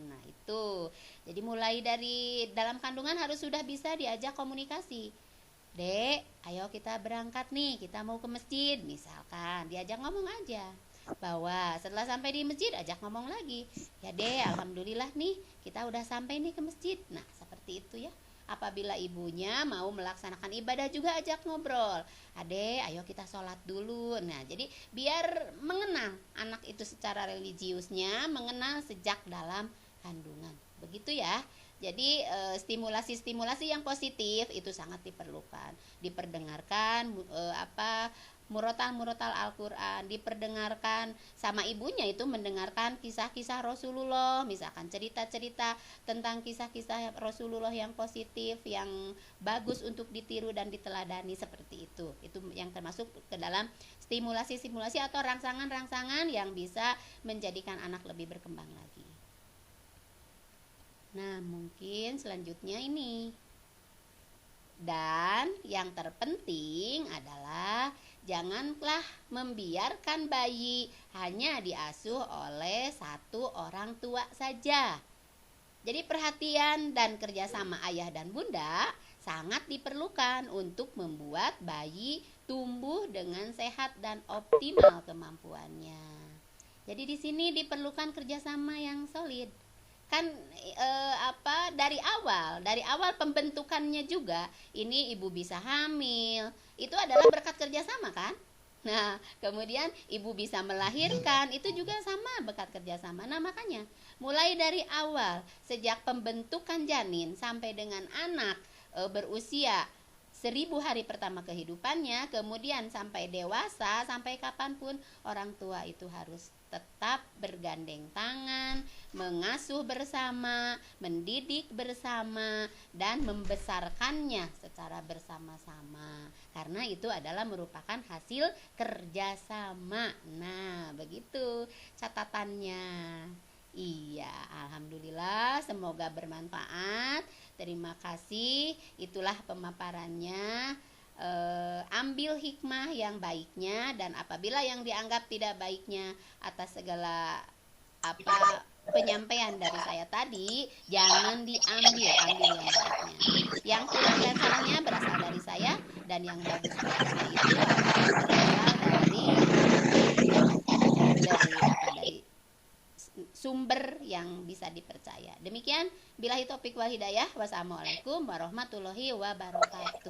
[SPEAKER 2] Nah, itu. Jadi mulai dari dalam kandungan harus sudah bisa diajak komunikasi. "Dek, ayo kita berangkat nih, kita mau ke masjid," misalkan. Diajak ngomong aja. Bahwa setelah sampai di masjid ajak ngomong lagi. "Ya, Dek, alhamdulillah nih kita udah sampai nih ke masjid." Nah, seperti itu ya. Apabila ibunya mau melaksanakan ibadah juga ajak ngobrol. "Adek, ayo kita sholat dulu." Nah, jadi biar mengenal anak itu secara religiusnya, mengenal sejak dalam kandungan. Begitu ya. Jadi stimulasi-stimulasi yang positif itu sangat diperlukan. Diperdengarkan murotal Al-Qur'an, diperdengarkan sama ibunya itu mendengarkan kisah-kisah Rasulullah, misalkan cerita-cerita tentang kisah-kisah Rasulullah yang positif, yang bagus untuk ditiru dan diteladani seperti itu. Itu yang termasuk ke dalam stimulasi-stimulasi atau rangsangan-rangsangan yang bisa menjadikan anak lebih berkembang lagi. Nah, mungkin selanjutnya ini. Dan yang terpenting adalah janganlah membiarkan bayi hanya diasuh oleh satu orang tua saja. Jadi perhatian dan kerjasama ayah dan bunda sangat diperlukan untuk membuat bayi tumbuh dengan sehat dan optimal kemampuannya. Jadi di sini diperlukan kerjasama yang solid. Kan dari awal pembentukannya juga ini ibu bisa hamil itu adalah berkat kerjasama kan. Nah, kemudian ibu bisa melahirkan itu juga sama berkat kerjasama. Nah, makanya mulai dari awal sejak pembentukan janin sampai dengan anak berusia 1000 hari pertama kehidupannya, kemudian sampai dewasa, sampai kapanpun orang tua itu harus tetap bergandeng tangan, mengasuh bersama, mendidik bersama, dan membesarkannya secara bersama-sama. Karena itu adalah merupakan hasil kerjasama. Nah, begitu catatannya. Iya, alhamdulillah, semoga bermanfaat. Terima kasih. Itulah pemaparannya. Ambil hikmah yang baiknya, dan apabila yang dianggap tidak baiknya atas segala penyampaian dari saya tadi, jangan diambil, ambil yang baiknya. Yang kurang dan salahnya berasal dari saya, dan yang bagus itu berasal dari Demikian, billahi taufiq wal hidayah. Wassalamualaikum warahmatullahi wabarakatuh.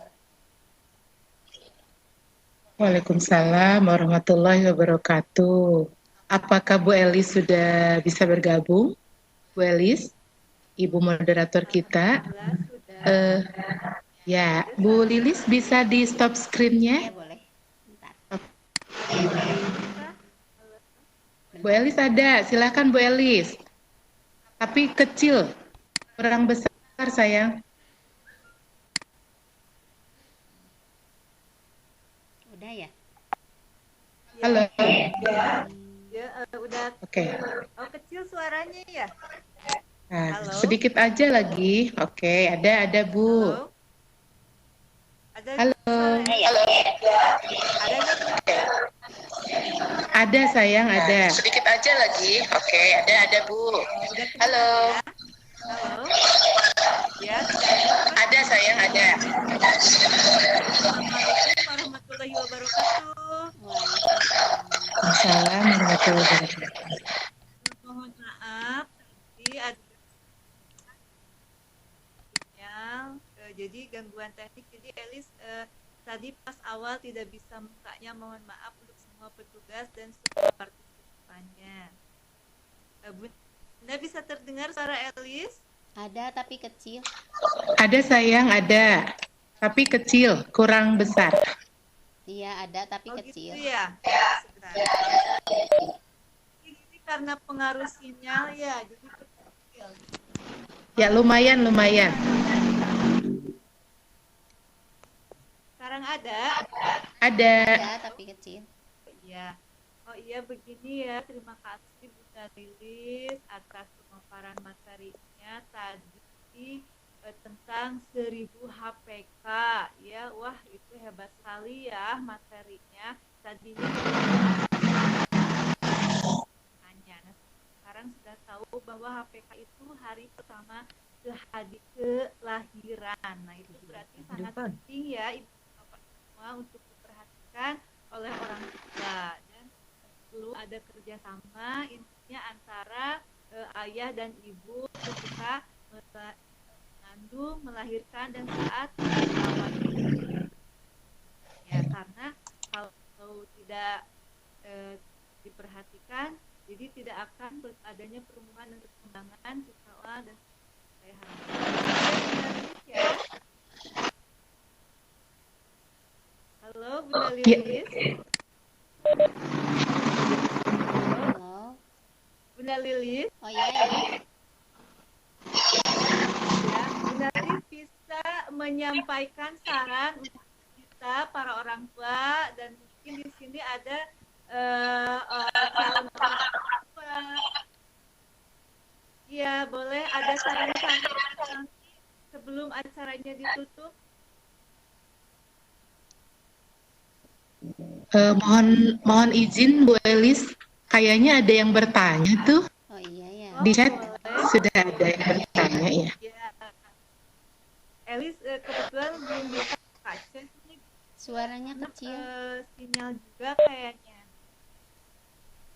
[SPEAKER 1] Waalaikumsalam warahmatullahi wabarakatuh. Apakah Bu Elis sudah bisa bergabung? Bu Elis, Ibu moderator kita. Ya, Bu Lilis bisa di stop screen-nya?
[SPEAKER 2] Ya boleh. Bentar.
[SPEAKER 1] Bu Elis ada, silakan Bu Elis. Tapi kecil, kurang besar sayang.
[SPEAKER 2] Udah ya?
[SPEAKER 1] Halo.
[SPEAKER 5] Ya, udah.
[SPEAKER 1] Oke.
[SPEAKER 5] Oh, kecil suaranya ya?
[SPEAKER 1] Nah,
[SPEAKER 5] Halo?
[SPEAKER 1] sedikit aja lagi. Oke, ada Bu.
[SPEAKER 5] Halo? Ada
[SPEAKER 1] Halo.
[SPEAKER 5] suaranya? Ada nggak, Bu?
[SPEAKER 1] Ada sayang, ada.
[SPEAKER 6] Sedikit aja lagi. Oke, ada Bu.
[SPEAKER 5] Udah kedengar
[SPEAKER 6] Halo.
[SPEAKER 5] ya? Halo? Ya,
[SPEAKER 6] Ada sayang, ada.
[SPEAKER 5] Assalamualaikum warahmatullahi wabarakatuh.
[SPEAKER 2] Waalaikumsalam.
[SPEAKER 1] Salam warahmatullahi wabarakatuh.
[SPEAKER 5] Mohon maaf, tadi ada sinyal, jadi gangguan teknik. Jadi Elis tadi pas awal tidak bisa mukanya, mohon maaf untuk semua petugas dan semua partisipannya. Bunda bisa terdengar suara Elis?
[SPEAKER 2] Ada tapi kecil.
[SPEAKER 1] Ada sayang, ada. Tapi kecil, kurang besar.
[SPEAKER 2] Iya, ada tapi
[SPEAKER 5] Oh
[SPEAKER 2] kecil.
[SPEAKER 5] gitu ya? Sebentar. Ini karena pengaruh sinyal ya, jadi kecil.
[SPEAKER 1] Ya lumayan.
[SPEAKER 5] Sekarang ada?
[SPEAKER 1] Ada.
[SPEAKER 2] Ada tapi kecil.
[SPEAKER 5] Iya. Oh iya, begini ya. Terima kasih Bunda Lilis atas pemaparan materinya tadi tentang 1000 HPK ya. Wah, itu hebat sekali ya materinya. Tadinya hanya, nah, sekarang sudah tahu bahwa HPK itu hari pertama kelahiran. Nah, itu berarti sangat penting ya Ibu Bapak semua untuk diperhatikan oleh orang tua, dan perlu ada kerjasama intinya antara ayah dan ibu ketika mengandung, melahirkan, dan saat merawat. Ya, karena kalau tidak diperhatikan, jadi tidak akan adanya perkembangan dan perkembangan siswa dan saya harapkan. Ya. Halo Bunda Lilis.
[SPEAKER 2] Halo.
[SPEAKER 5] Bunda Lilis.
[SPEAKER 2] Oh iya ya.
[SPEAKER 5] Ya, Bunda Lilis bisa menyampaikan saran untuk kita para orang tua, dan mungkin di sini ada calon orang tua. Iya, boleh ada saran-saran sebelum acaranya ditutup.
[SPEAKER 1] Mohon izin Bu Elis, kayaknya ada yang bertanya tuh
[SPEAKER 2] Oh iya ya.
[SPEAKER 1] di chat.
[SPEAKER 5] Boleh.
[SPEAKER 1] Sudah ada yang bertanya ya.
[SPEAKER 5] Ya. Elis kebetulan belum bisa baca nih.
[SPEAKER 2] Suaranya kecil.
[SPEAKER 5] Sinyal juga kayaknya.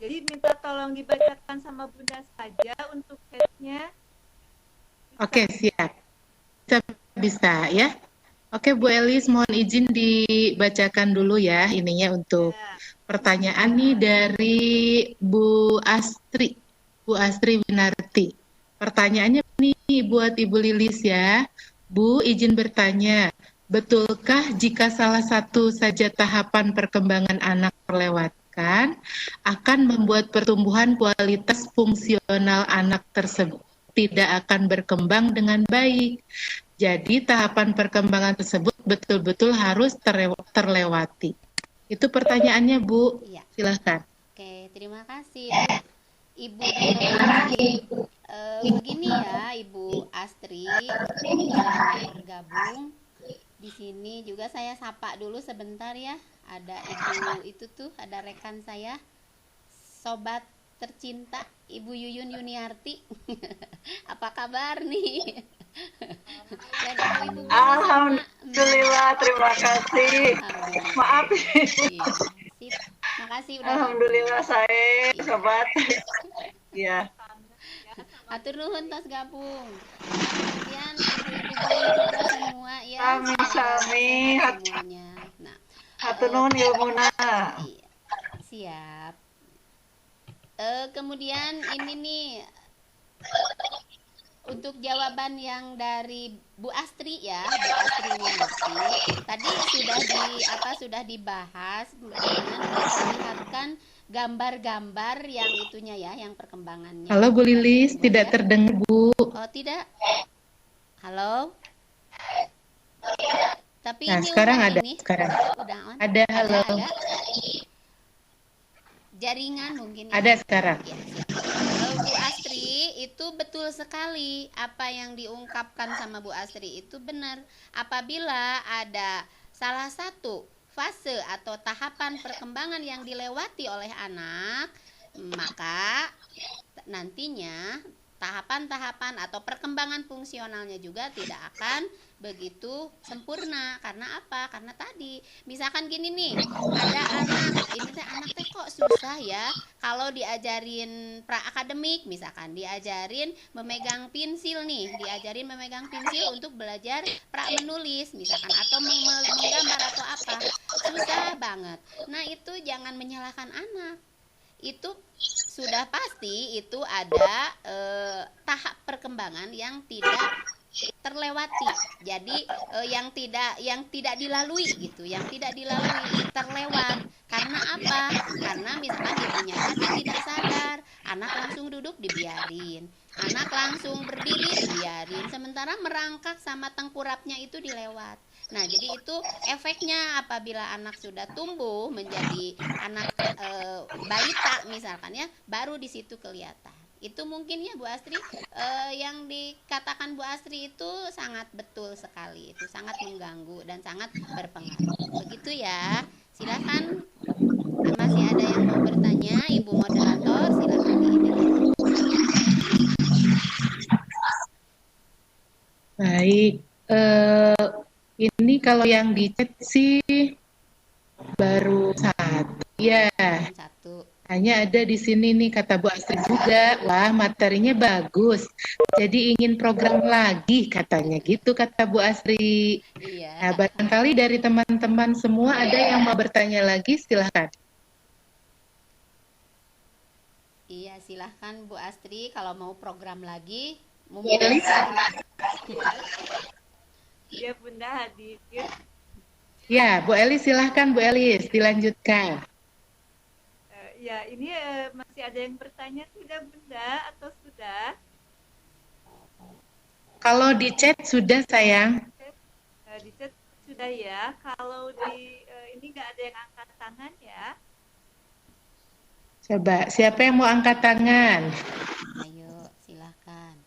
[SPEAKER 5] Jadi minta tolong dibacakan sama Bunda saja untuk chatnya.
[SPEAKER 1] Oke, siap. Bisa ya. Oke Bu Elis, mohon izin dibacakan dulu ya ininya untuk
[SPEAKER 5] Ya.
[SPEAKER 1] pertanyaan nih dari Bu Astri Winarti. Pertanyaannya nih buat Ibu Lilis ya. Bu, izin bertanya, betulkah jika salah satu saja tahapan perkembangan anak terlewatkan akan membuat pertumbuhan kualitas fungsional anak tersebut tidak akan berkembang dengan baik? Jadi tahapan perkembangan tersebut betul-betul harus terlewati. Itu pertanyaannya Bu,
[SPEAKER 2] Iya.
[SPEAKER 1] silahkan.
[SPEAKER 2] Oke, terima kasih Ibu Astri. Begini ya Ibu Astri, yang bergabung di sini juga saya sapa dulu sebentar ya. Ada Ibu itu tuh, ada rekan saya, sobat tercinta Ibu Yuyun Yuniarti. Apa kabar nih? Dan ibu-ibu
[SPEAKER 7] Alhamdulillah, terima kasih. Maaf.
[SPEAKER 2] Iya, sip. Makasih udah.
[SPEAKER 7] Alhamdulillah saya sobat. Ya.
[SPEAKER 2] Atur nuhun tos gabung. Kemudian ibu-ibu juga semua ya.
[SPEAKER 7] Sami-sami.
[SPEAKER 2] Semuanya. Nah,
[SPEAKER 7] Hatur nuhun ilmuna.
[SPEAKER 2] iya, siap. Kemudian ini nih untuk jawaban yang dari Bu Astri ya, Bu Astri Winarti. Tadi sudah dibahas dengan memperlihatkan gambar-gambar yang itunya ya, yang perkembangannya.
[SPEAKER 1] Halo Bu Lilis, tidak terdengar Bu.
[SPEAKER 2] Oh tidak. Halo. Tapi
[SPEAKER 1] Nah,
[SPEAKER 2] ini
[SPEAKER 1] sekarang
[SPEAKER 2] udah
[SPEAKER 1] ada.
[SPEAKER 2] ini.
[SPEAKER 1] Sekarang
[SPEAKER 2] Udah on.
[SPEAKER 1] ada. Halo.
[SPEAKER 2] Ada. Jaringan mungkin ya.
[SPEAKER 1] Ada sekarang.
[SPEAKER 2] Ya, siap. Bu Astri, itu betul sekali apa yang diungkapkan sama Bu Astri itu benar. Apabila ada salah satu fase atau tahapan perkembangan yang dilewati oleh anak, maka nantinya tahapan-tahapan atau perkembangan fungsionalnya juga tidak akan begitu sempurna. Karena apa? Karena tadi misalkan gini nih, ada anak, ini anak teh kok susah ya kalau diajarin pra-akademik, misalkan diajarin memegang pensil nih, diajarin memegang pensil untuk belajar pra-menulis misalkan, atau menggambar atau apa, susah banget. Nah itu jangan menyalahkan anak, itu sudah pasti itu ada tahap perkembangan yang tidak terlewati. Jadi yang tidak dilalui gitu, yang tidak dilalui terlewat. Karena apa? Karena misalkan ibunya tadi tidak sadar, anak langsung duduk dibiarin, anak langsung berdiri dibiarin, sementara merangkak sama tengkurapnya itu dilewat. Nah, jadi itu efeknya apabila anak sudah tumbuh menjadi anak balita misalkan ya, baru di situ kelihatan. Itu mungkin ya Bu Astri, yang dikatakan Bu Astri itu sangat betul sekali, itu sangat mengganggu dan sangat berpengaruh. Begitu ya. Silakan, masih ada yang mau bertanya, Ibu moderator, silakan diingat.
[SPEAKER 1] Baik. Ini kalau yang di chat sih baru satu. Ya.
[SPEAKER 2] Satu.
[SPEAKER 1] Hanya ada di sini nih kata Bu Astri juga. Wah, materinya bagus. Jadi ingin program lagi katanya gitu kata Bu Astri.
[SPEAKER 2] Iya.
[SPEAKER 1] Nah, barangkali dari teman-teman semua ada yang mau bertanya lagi, silahkan.
[SPEAKER 2] Iya, silahkan Bu Astri kalau mau program lagi.
[SPEAKER 5] Ya Bunda hadir.
[SPEAKER 1] Ya, Bu Elis silahkan Bu Elis dilanjutkan.
[SPEAKER 5] Ya ini masih ada yang bertanya tidak Bunda atau sudah?
[SPEAKER 1] Kalau di chat sudah sayang.
[SPEAKER 5] Di chat sudah ya. Kalau di ini nggak ada yang angkat tangan ya.
[SPEAKER 1] Coba siapa yang mau angkat tangan?
[SPEAKER 2] Ayo, silahkan.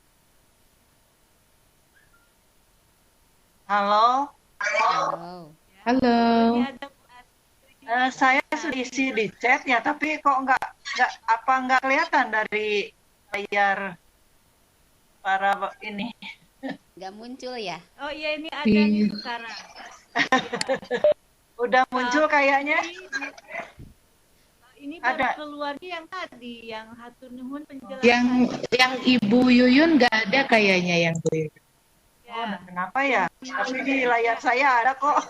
[SPEAKER 7] Halo.
[SPEAKER 2] Halo.
[SPEAKER 1] Halo.
[SPEAKER 5] Ini ada Bu Astri.
[SPEAKER 7] Saya sudah isi di chat ya, tapi kok nggak kelihatan dari layar para ini.
[SPEAKER 2] Nggak muncul ya?
[SPEAKER 5] Oh iya ini ada nih sekarang.
[SPEAKER 7] Udah muncul kayaknya.
[SPEAKER 5] Ini
[SPEAKER 7] Ada.
[SPEAKER 5] baru keluarnya yang tadi, yang hatur nuhun penjelasan.
[SPEAKER 1] Yang Ibu Yuyun nggak ada kayaknya yang Bu Yuyun.
[SPEAKER 7] Oh, kenapa ya? Tapi di layar saya ada kok.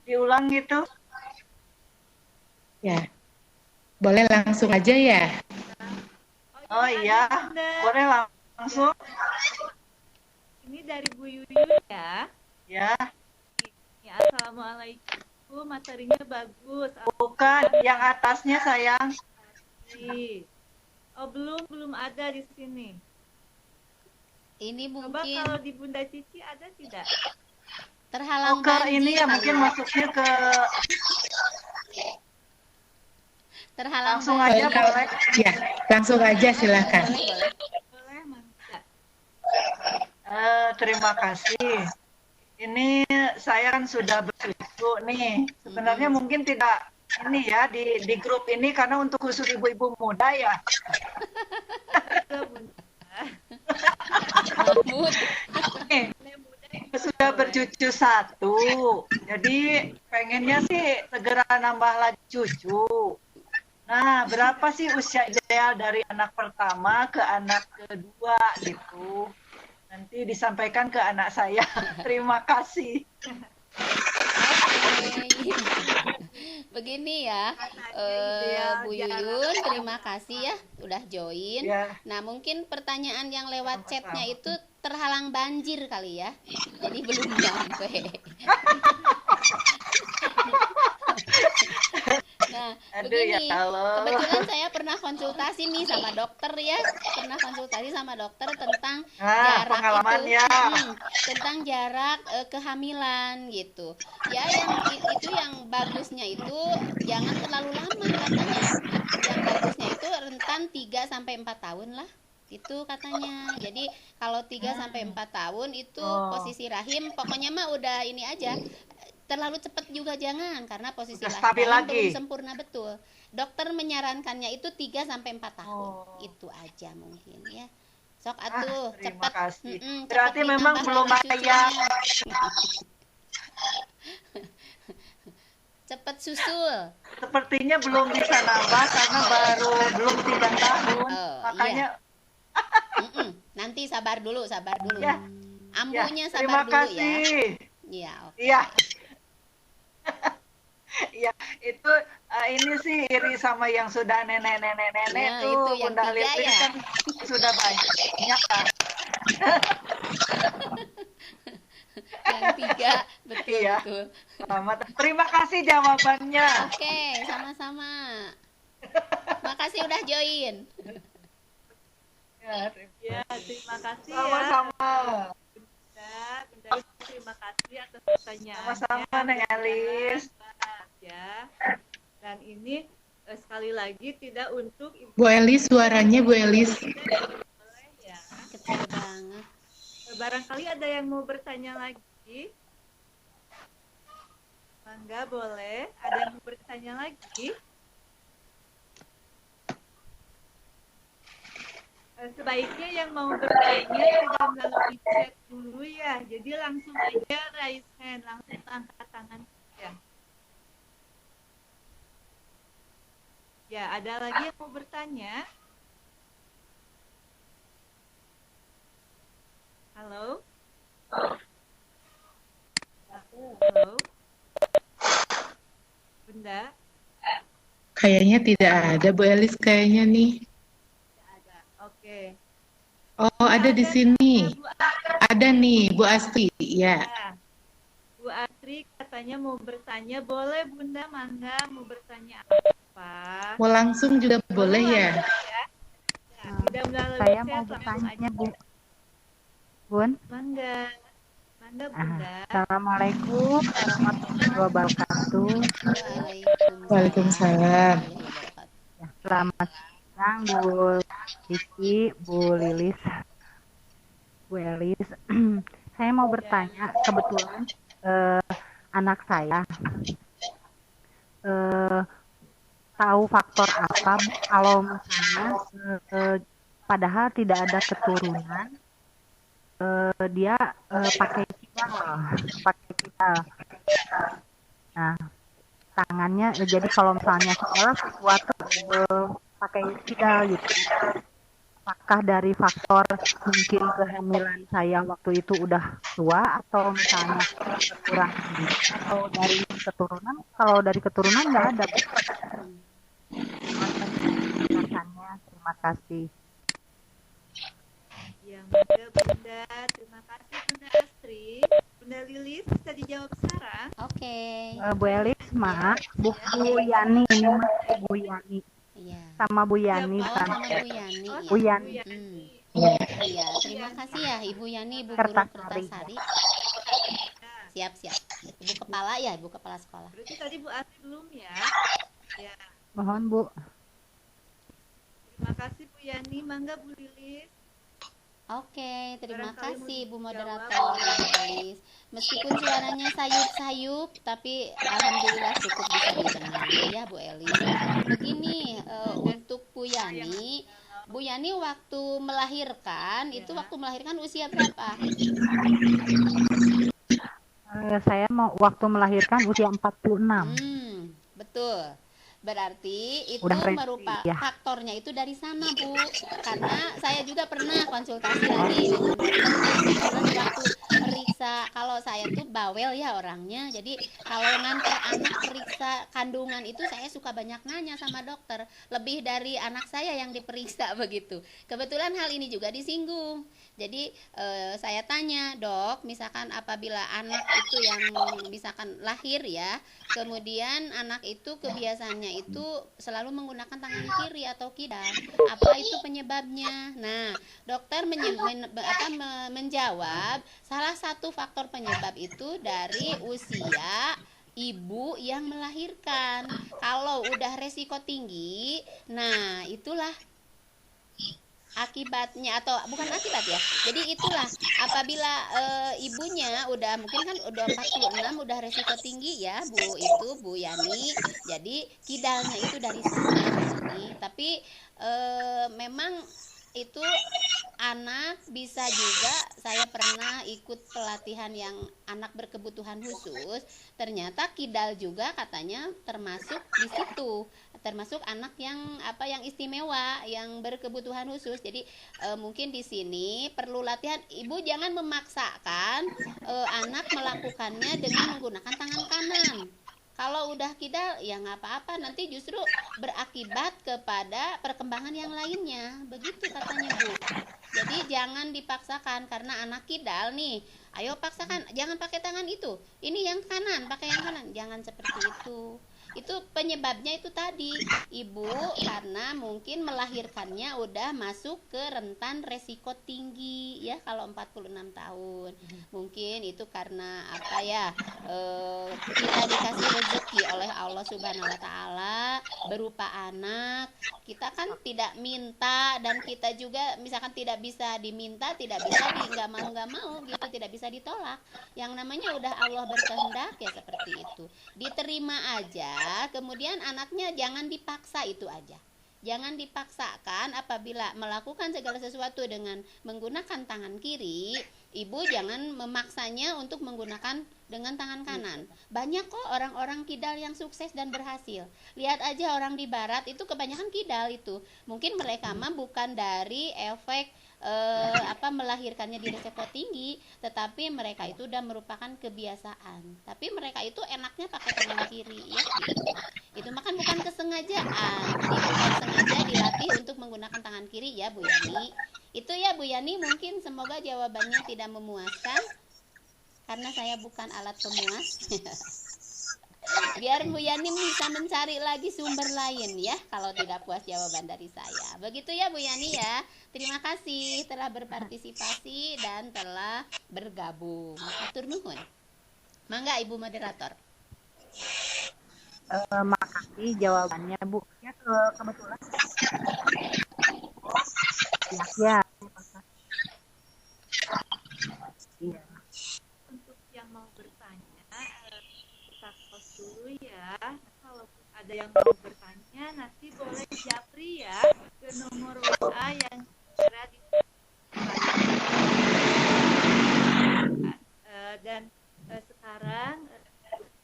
[SPEAKER 7] Diulang gitu.
[SPEAKER 1] Ya. Boleh langsung aja ya.
[SPEAKER 7] Oh iya, boleh langsung.
[SPEAKER 5] Ini dari Bu Yuyun ya.
[SPEAKER 7] Ya,
[SPEAKER 5] Ya, assalamualaikum, materinya bagus.
[SPEAKER 7] bukan yang atasnya sayang.
[SPEAKER 5] Oh belum ada di sini.
[SPEAKER 2] Ini
[SPEAKER 5] Coba
[SPEAKER 2] mungkin
[SPEAKER 5] kalau di Bunda Cici ada tidak?
[SPEAKER 2] terhalang
[SPEAKER 7] Oke,
[SPEAKER 2] banjir
[SPEAKER 7] ini ya
[SPEAKER 2] kali
[SPEAKER 7] mungkin
[SPEAKER 2] ya.
[SPEAKER 7] masuknya ke
[SPEAKER 2] Terhalang
[SPEAKER 7] langsung
[SPEAKER 2] banjir.
[SPEAKER 7] aja boleh.
[SPEAKER 1] Ya, langsung aja silahkan.
[SPEAKER 2] Boleh.
[SPEAKER 5] Boleh, mantap.
[SPEAKER 7] Terima kasih. Ini saya kan sudah bercucu nih. Sebenarnya mungkin tidak ini ya di grup ini karena untuk khusus ibu-ibu muda ya.
[SPEAKER 2] Mahmud.
[SPEAKER 7] Nih, sudah bercucu satu. Jadi pengennya sih segera nambah lagi cucu. Nah, berapa sih usia ideal dari anak pertama ke anak kedua gitu? Nanti disampaikan ke anak saya. Terima kasih.
[SPEAKER 2] Oke. Begini ya, Bu Yuyun, terima kasih ya udah join.
[SPEAKER 7] Ya.
[SPEAKER 2] Nah, mungkin pertanyaan yang lewat chatnya itu terhalang banjir kali ya, jadi belum nyampe. Nah,
[SPEAKER 7] Aduh,
[SPEAKER 2] begini,
[SPEAKER 7] ya Allah.
[SPEAKER 2] kebetulan saya pernah konsultasi nih sama dokter ya, tentang jarak
[SPEAKER 7] pengalaman
[SPEAKER 2] itu,
[SPEAKER 7] ya.
[SPEAKER 2] tentang jarak kehamilan gitu. Ya, itu yang bagusnya itu jangan terlalu lama katanya. Yang bagusnya itu rentan 3 sampai 4 tahun lah. Itu katanya. Jadi kalau 3 sampai 4 tahun itu posisi rahim pokoknya mah udah ini aja. Terlalu cepat juga jangan karena posisi
[SPEAKER 7] stabil
[SPEAKER 2] rahim
[SPEAKER 7] lagi.
[SPEAKER 2] belum sempurna betul. Dokter menyarankannya itu 3 sampai 4 tahun. Itu aja mungkin ya. Sok atuh
[SPEAKER 7] Terima
[SPEAKER 2] cepat.
[SPEAKER 7] kasih.
[SPEAKER 2] Cepet
[SPEAKER 7] Berarti memang
[SPEAKER 2] ditambah
[SPEAKER 7] belum
[SPEAKER 2] lagi
[SPEAKER 7] layak.
[SPEAKER 2] susunya. Cepet susul.
[SPEAKER 7] Sepertinya belum bisa nambah karena belum 3 tahun. Makanya
[SPEAKER 2] Nanti sabar dulu.
[SPEAKER 7] Ya.
[SPEAKER 2] Ampunya
[SPEAKER 7] terima
[SPEAKER 2] sabar dulu ya.
[SPEAKER 7] kasih.
[SPEAKER 2] Iya, oke.
[SPEAKER 7] Iya. Iya, itu ini sih iri sama yang sudah nenek-nenek
[SPEAKER 2] Nah,
[SPEAKER 7] tuh.
[SPEAKER 2] itu yang
[SPEAKER 7] Bunda
[SPEAKER 2] 3
[SPEAKER 7] Lilis
[SPEAKER 2] ya.
[SPEAKER 7] kan sudah banyak kan.
[SPEAKER 2] Yang 3 betul.
[SPEAKER 7] Iya. Selamat. Terima kasih jawabannya.
[SPEAKER 2] Oke, sama-sama. Makasih udah join.
[SPEAKER 5] Ya, terima kasih ya.
[SPEAKER 7] Sama-sama.
[SPEAKER 5] Bunda, terima kasih atas pertanyaannya.
[SPEAKER 7] Sama-sama Neng Elis.
[SPEAKER 5] Ya. Dan ini sekali lagi tidak untuk ibu.
[SPEAKER 1] Bu Elis, suaranya Bu Elis.
[SPEAKER 5] Boleh ya.
[SPEAKER 2] Kecil banget.
[SPEAKER 5] Barangkali ada yang mau bertanya lagi. Mangga boleh. Ada yang mau bertanya lagi? Sebaiknya yang mau bertanya tidak melalui chat dulu ya. Jadi langsung aja raise hand, langsung angkat tangan ya. Ya, ada lagi yang mau bertanya? Halo? Halo? Bunda?
[SPEAKER 1] Kayaknya tidak ada Bu Elis kayaknya nih.
[SPEAKER 5] Oke.
[SPEAKER 1] Oh, ada di sini. Ada nih Bu Astri, ya.
[SPEAKER 5] Bu Astri katanya mau bertanya, boleh Bunda, mangga mau bertanya apa?
[SPEAKER 1] Mau langsung juga boleh ya.
[SPEAKER 5] Tidak melalui
[SPEAKER 8] Saya
[SPEAKER 5] chat,
[SPEAKER 8] mau
[SPEAKER 5] langsung
[SPEAKER 8] bertanya,
[SPEAKER 5] aja.
[SPEAKER 8] Bu. Bun.
[SPEAKER 5] Mangga. Mangga Bunda.
[SPEAKER 8] Assalamualaikum warahmatullahi wabarakatuh.
[SPEAKER 1] Waalaikumsalam.
[SPEAKER 8] Ya, selamat siang Bu Cici, Bu Lilis, Bu Elis. Saya mau bertanya, kebetulan anak saya tahu faktor apa Bu, kalau misalnya padahal tidak ada keturunan, dia pakai kidal. Nah, tangannya jadi kalau misalnya segala sesuatu pakai kidal gitu. Apakah dari faktor mungkin kehamilan saya waktu itu udah tua atau misalnya kurang atau dari keturunan? Kalau dari keturunan nggak ada. Terima kasih.
[SPEAKER 5] Ya, mangga Bunda. Terima kasih Bunda Astri. Bunda Lilis bisa dijawab sekarang?
[SPEAKER 2] Oke.
[SPEAKER 8] Bu Elis, maaf, Bu Yani ini masih Bu Yani.
[SPEAKER 2] Iya.
[SPEAKER 8] Sama Bu Yani
[SPEAKER 2] Oh,
[SPEAKER 8] kan?
[SPEAKER 2] sama Bu Yani.
[SPEAKER 8] Bu Yani.
[SPEAKER 2] Iya, terima kasih ya Ibu Yani, Ibu Guru
[SPEAKER 8] Kertasari.
[SPEAKER 2] Kertasari. Siap. Ibu kepala ya, Ibu kepala sekolah.
[SPEAKER 5] Berarti tadi Bu Astri belum ya? Ya.
[SPEAKER 8] Mohon Bu.
[SPEAKER 5] Terima kasih Bu Yani. Mangga Bu Lilis.
[SPEAKER 2] Oke, terima
[SPEAKER 5] Barangkali
[SPEAKER 2] kasih Bu
[SPEAKER 5] mau
[SPEAKER 2] moderator Ibu Elis. Meskipun suaranya sayup-sayup, tapi alhamdulillah cukup bisa didengar ya Bu Elis. Begini, untuk Bu Yani waktu melahirkan, itu waktu melahirkan usia berapa?
[SPEAKER 8] Saya mau waktu melahirkan usia 46.
[SPEAKER 2] Betul. Berarti itu
[SPEAKER 8] Udah ready,
[SPEAKER 2] merupakan
[SPEAKER 8] ya.
[SPEAKER 2] faktornya itu dari sana, Bu. Karena saya juga pernah konsultasi lagi dengan dokter nih, karena di waktu periksa, kalau saya tuh bawel ya orangnya. Jadi kalau ngantar anak periksa kandungan itu saya suka banyak nanya sama dokter, lebih dari anak saya yang diperiksa begitu. Kebetulan hal ini juga disinggung. Jadi saya tanya, "Dok, misalkan apabila anak itu yang misalkan lahir ya, kemudian anak itu kebiasaannya itu selalu menggunakan tangan kiri atau kidal. Apa itu penyebabnya?" Nah, dokter menjawab, salah satu faktor penyebab itu dari usia ibu yang melahirkan. Kalau udah resiko tinggi, nah itulah akibatnya, atau bukan akibat ya. Jadi itulah apabila ibunya udah mungkin kan udah 46, udah resiko tinggi ya Bu Yani. Jadi kidalnya itu dari sana Bu Yani. Tapi memang itu anak bisa juga, saya pernah ikut pelatihan yang anak berkebutuhan khusus, ternyata kidal juga katanya termasuk di situ, termasuk anak yang istimewa, yang berkebutuhan khusus. Jadi mungkin di sini perlu latihan. Ibu jangan memaksakan anak melakukannya dengan menggunakan tangan kanan. Kalau udah kidal ya nggak apa-apa, nanti justru berakibat kepada perkembangan yang lainnya, begitu katanya Bu. Jadi jangan dipaksakan, karena anak kidal nih, ayo paksakan, jangan pakai tangan itu, ini yang kanan, pakai yang kanan, jangan seperti itu. Itu penyebabnya itu tadi, ibu karena mungkin melahirkannya udah masuk ke rentan resiko tinggi ya, kalau 46 tahun. Mungkin itu karena kita dikasih rezeki oleh Allah Subhanahu wa taala berupa anak. Kita kan tidak minta, dan kita juga misalkan tidak bisa diminta, tidak bisa nggak mau gitu, tidak bisa ditolak. Yang namanya udah Allah berkehendak ya seperti itu. Diterima aja. Kemudian anaknya jangan dipaksa, itu aja. Jangan dipaksakan. Apabila melakukan segala sesuatu dengan menggunakan tangan kiri, ibu jangan memaksanya untuk menggunakan dengan tangan kanan. Banyak kok orang-orang kidal yang sukses dan berhasil. Lihat aja orang di barat itu kebanyakan kidal itu. Mungkin mereka mah bukan dari efek melahirkannya di resiko tinggi, tetapi mereka itu udah merupakan kebiasaan. Tapi mereka itu enaknya pakai tangan kiri ya. Itu makan bukan kesengajaan. Jadi bukan sengaja dilatih untuk menggunakan tangan kiri ya Bu Yani. Itu ya Bu Yani, mungkin semoga jawabannya tidak memuaskan, karena saya bukan alat pemuas. Biar Bu Yani bisa mencari lagi sumber lain ya, kalau tidak puas jawaban dari saya. Begitu ya Bu Yani ya. Terima kasih telah berpartisipasi dan telah bergabung. Hatur nuhun. Mangga Ibu moderator.
[SPEAKER 8] Makasih jawabannya Bu. Ya kebetulan. Ya. Iya.
[SPEAKER 5] Untuk yang mau bertanya, kita close dulu ya. Kalau ada yang mau bertanya, nanti boleh japri ya ke nomor WA yang ada di dan sekarang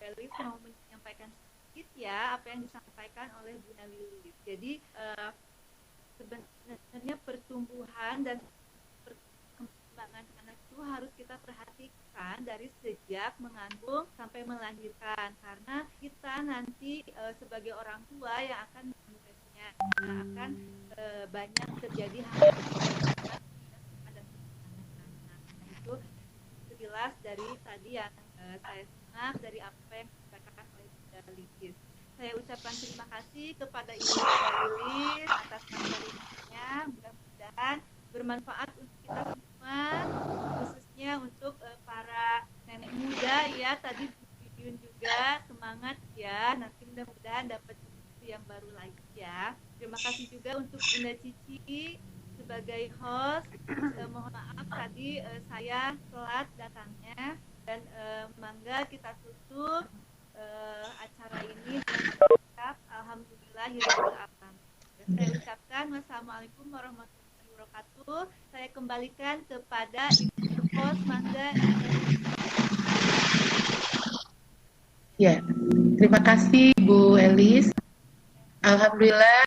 [SPEAKER 5] Lilis mau menyampaikan sedikit ya apa yang disampaikan oleh Bu Lilis. Jadi sebenarnya pertumbuhan dan perkembangan anak itu harus kita perhatikan dari sejak mengandung sampai melahirkan, karena kita nanti sebagai orang tua yang akan mengurusnya akan banyak terjadi hal dan itu sekilas dari tadi yang saya simak dari apa yang disampaikan oleh Bu Lilis. Saya ucapkan terima kasih kepada Ibu Lilis atas materinya. Mudah-mudahan bermanfaat untuk kita semua, khususnya untuk para nenek muda ya. Tadi Bu Yuyun juga semangat ya. Nanti mudah-mudahan dapat sesuatu yang baru lagi ya. Terima kasih juga untuk Bunda Cici sebagai host. Mohon maaf tadi saya telat datangnya, dan mangga kita tutup acara ini dengan ucap alhamdulillahirabbil alamin. Saya ucapkan wassalamualaikum warahmatullahi wabarakatuh. Saya kembalikan kepada Ibu host, mangga.
[SPEAKER 1] Ya, terima kasih Bu Elis. Alhamdulillah,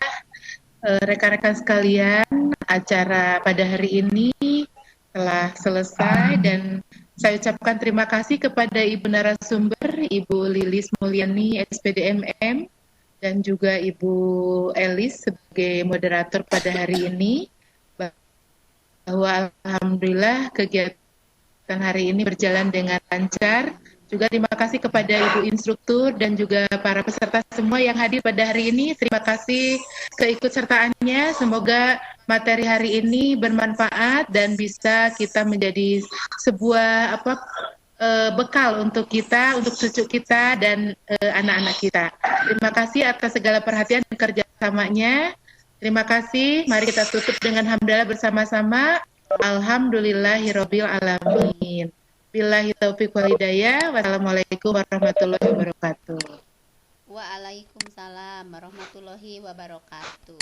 [SPEAKER 1] rekan-rekan sekalian, acara pada hari ini telah selesai dan saya ucapkan terima kasih kepada Ibu narasumber, Ibu Lilis Mulyani, SPDMM, dan juga Ibu Elis sebagai moderator pada hari ini, bahwa alhamdulillah kegiatan hari ini berjalan dengan lancar. Juga terima kasih kepada Ibu instruktur dan juga para peserta semua yang hadir pada hari ini. Terima kasih keikutsertaannya. Semoga materi hari ini bermanfaat dan bisa kita menjadi sebuah bekal untuk kita, untuk cucu kita dan anak-anak kita. Terima kasih atas segala perhatian dan kerjasamanya. Terima kasih. Mari kita tutup dengan hamdalah bersama-sama. Alhamdulillahirabbil alamin. Billahi taufiq wal hidayah. Wassalamualaikum warahmatullahi wabarakatuh.
[SPEAKER 2] Waalaikumsalam warahmatullahi wabarakatuh.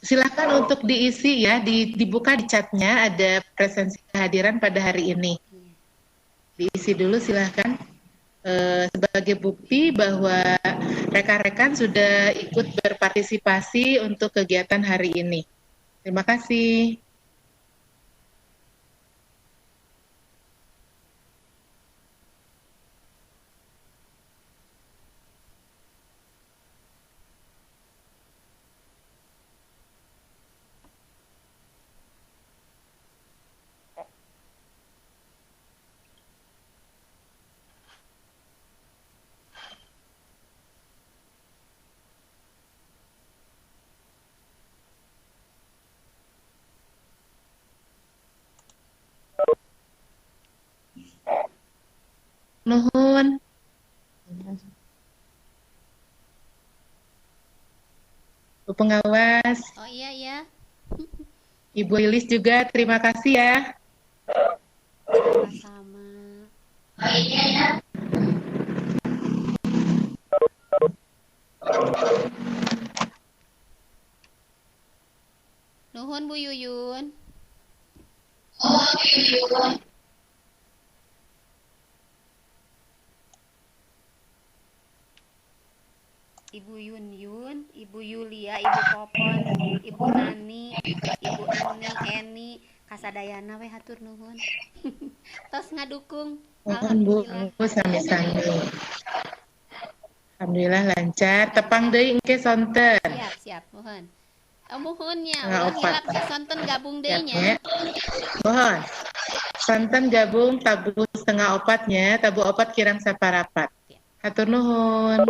[SPEAKER 1] Silakan untuk diisi ya, dibuka di chatnya, ada presensi kehadiran pada hari ini. Diisi dulu silakan, sebagai bukti bahwa rekan-rekan sudah ikut berpartisipasi untuk kegiatan hari ini. Terima kasih. Nuhun. Bu pengawas.
[SPEAKER 2] Oh iya ya.
[SPEAKER 1] Ibu Ilis juga terima kasih ya.
[SPEAKER 2] Sama-sama. Nuhun Bu Yuyun. Ibu Yun, Ibu Yulia, Ibu Popon, Ibu Nani, Ibu Ani, Eni, kasadayana we hatur nuhun. Tos ngadukung.
[SPEAKER 1] Mohon Bu, sami-sami. Alhamdulillah lancar. Tepang deui engke sonten.
[SPEAKER 2] Siap, mohon. Mohonnya,
[SPEAKER 1] Nah,
[SPEAKER 2] ulah
[SPEAKER 1] opat.
[SPEAKER 2] hilap sonten gabung deui
[SPEAKER 1] Ya.
[SPEAKER 2] nya.
[SPEAKER 1] Mohon. Sonten gabung tabu setengah opatnya, tabu opat kirang saparapat. Hatur nuhun.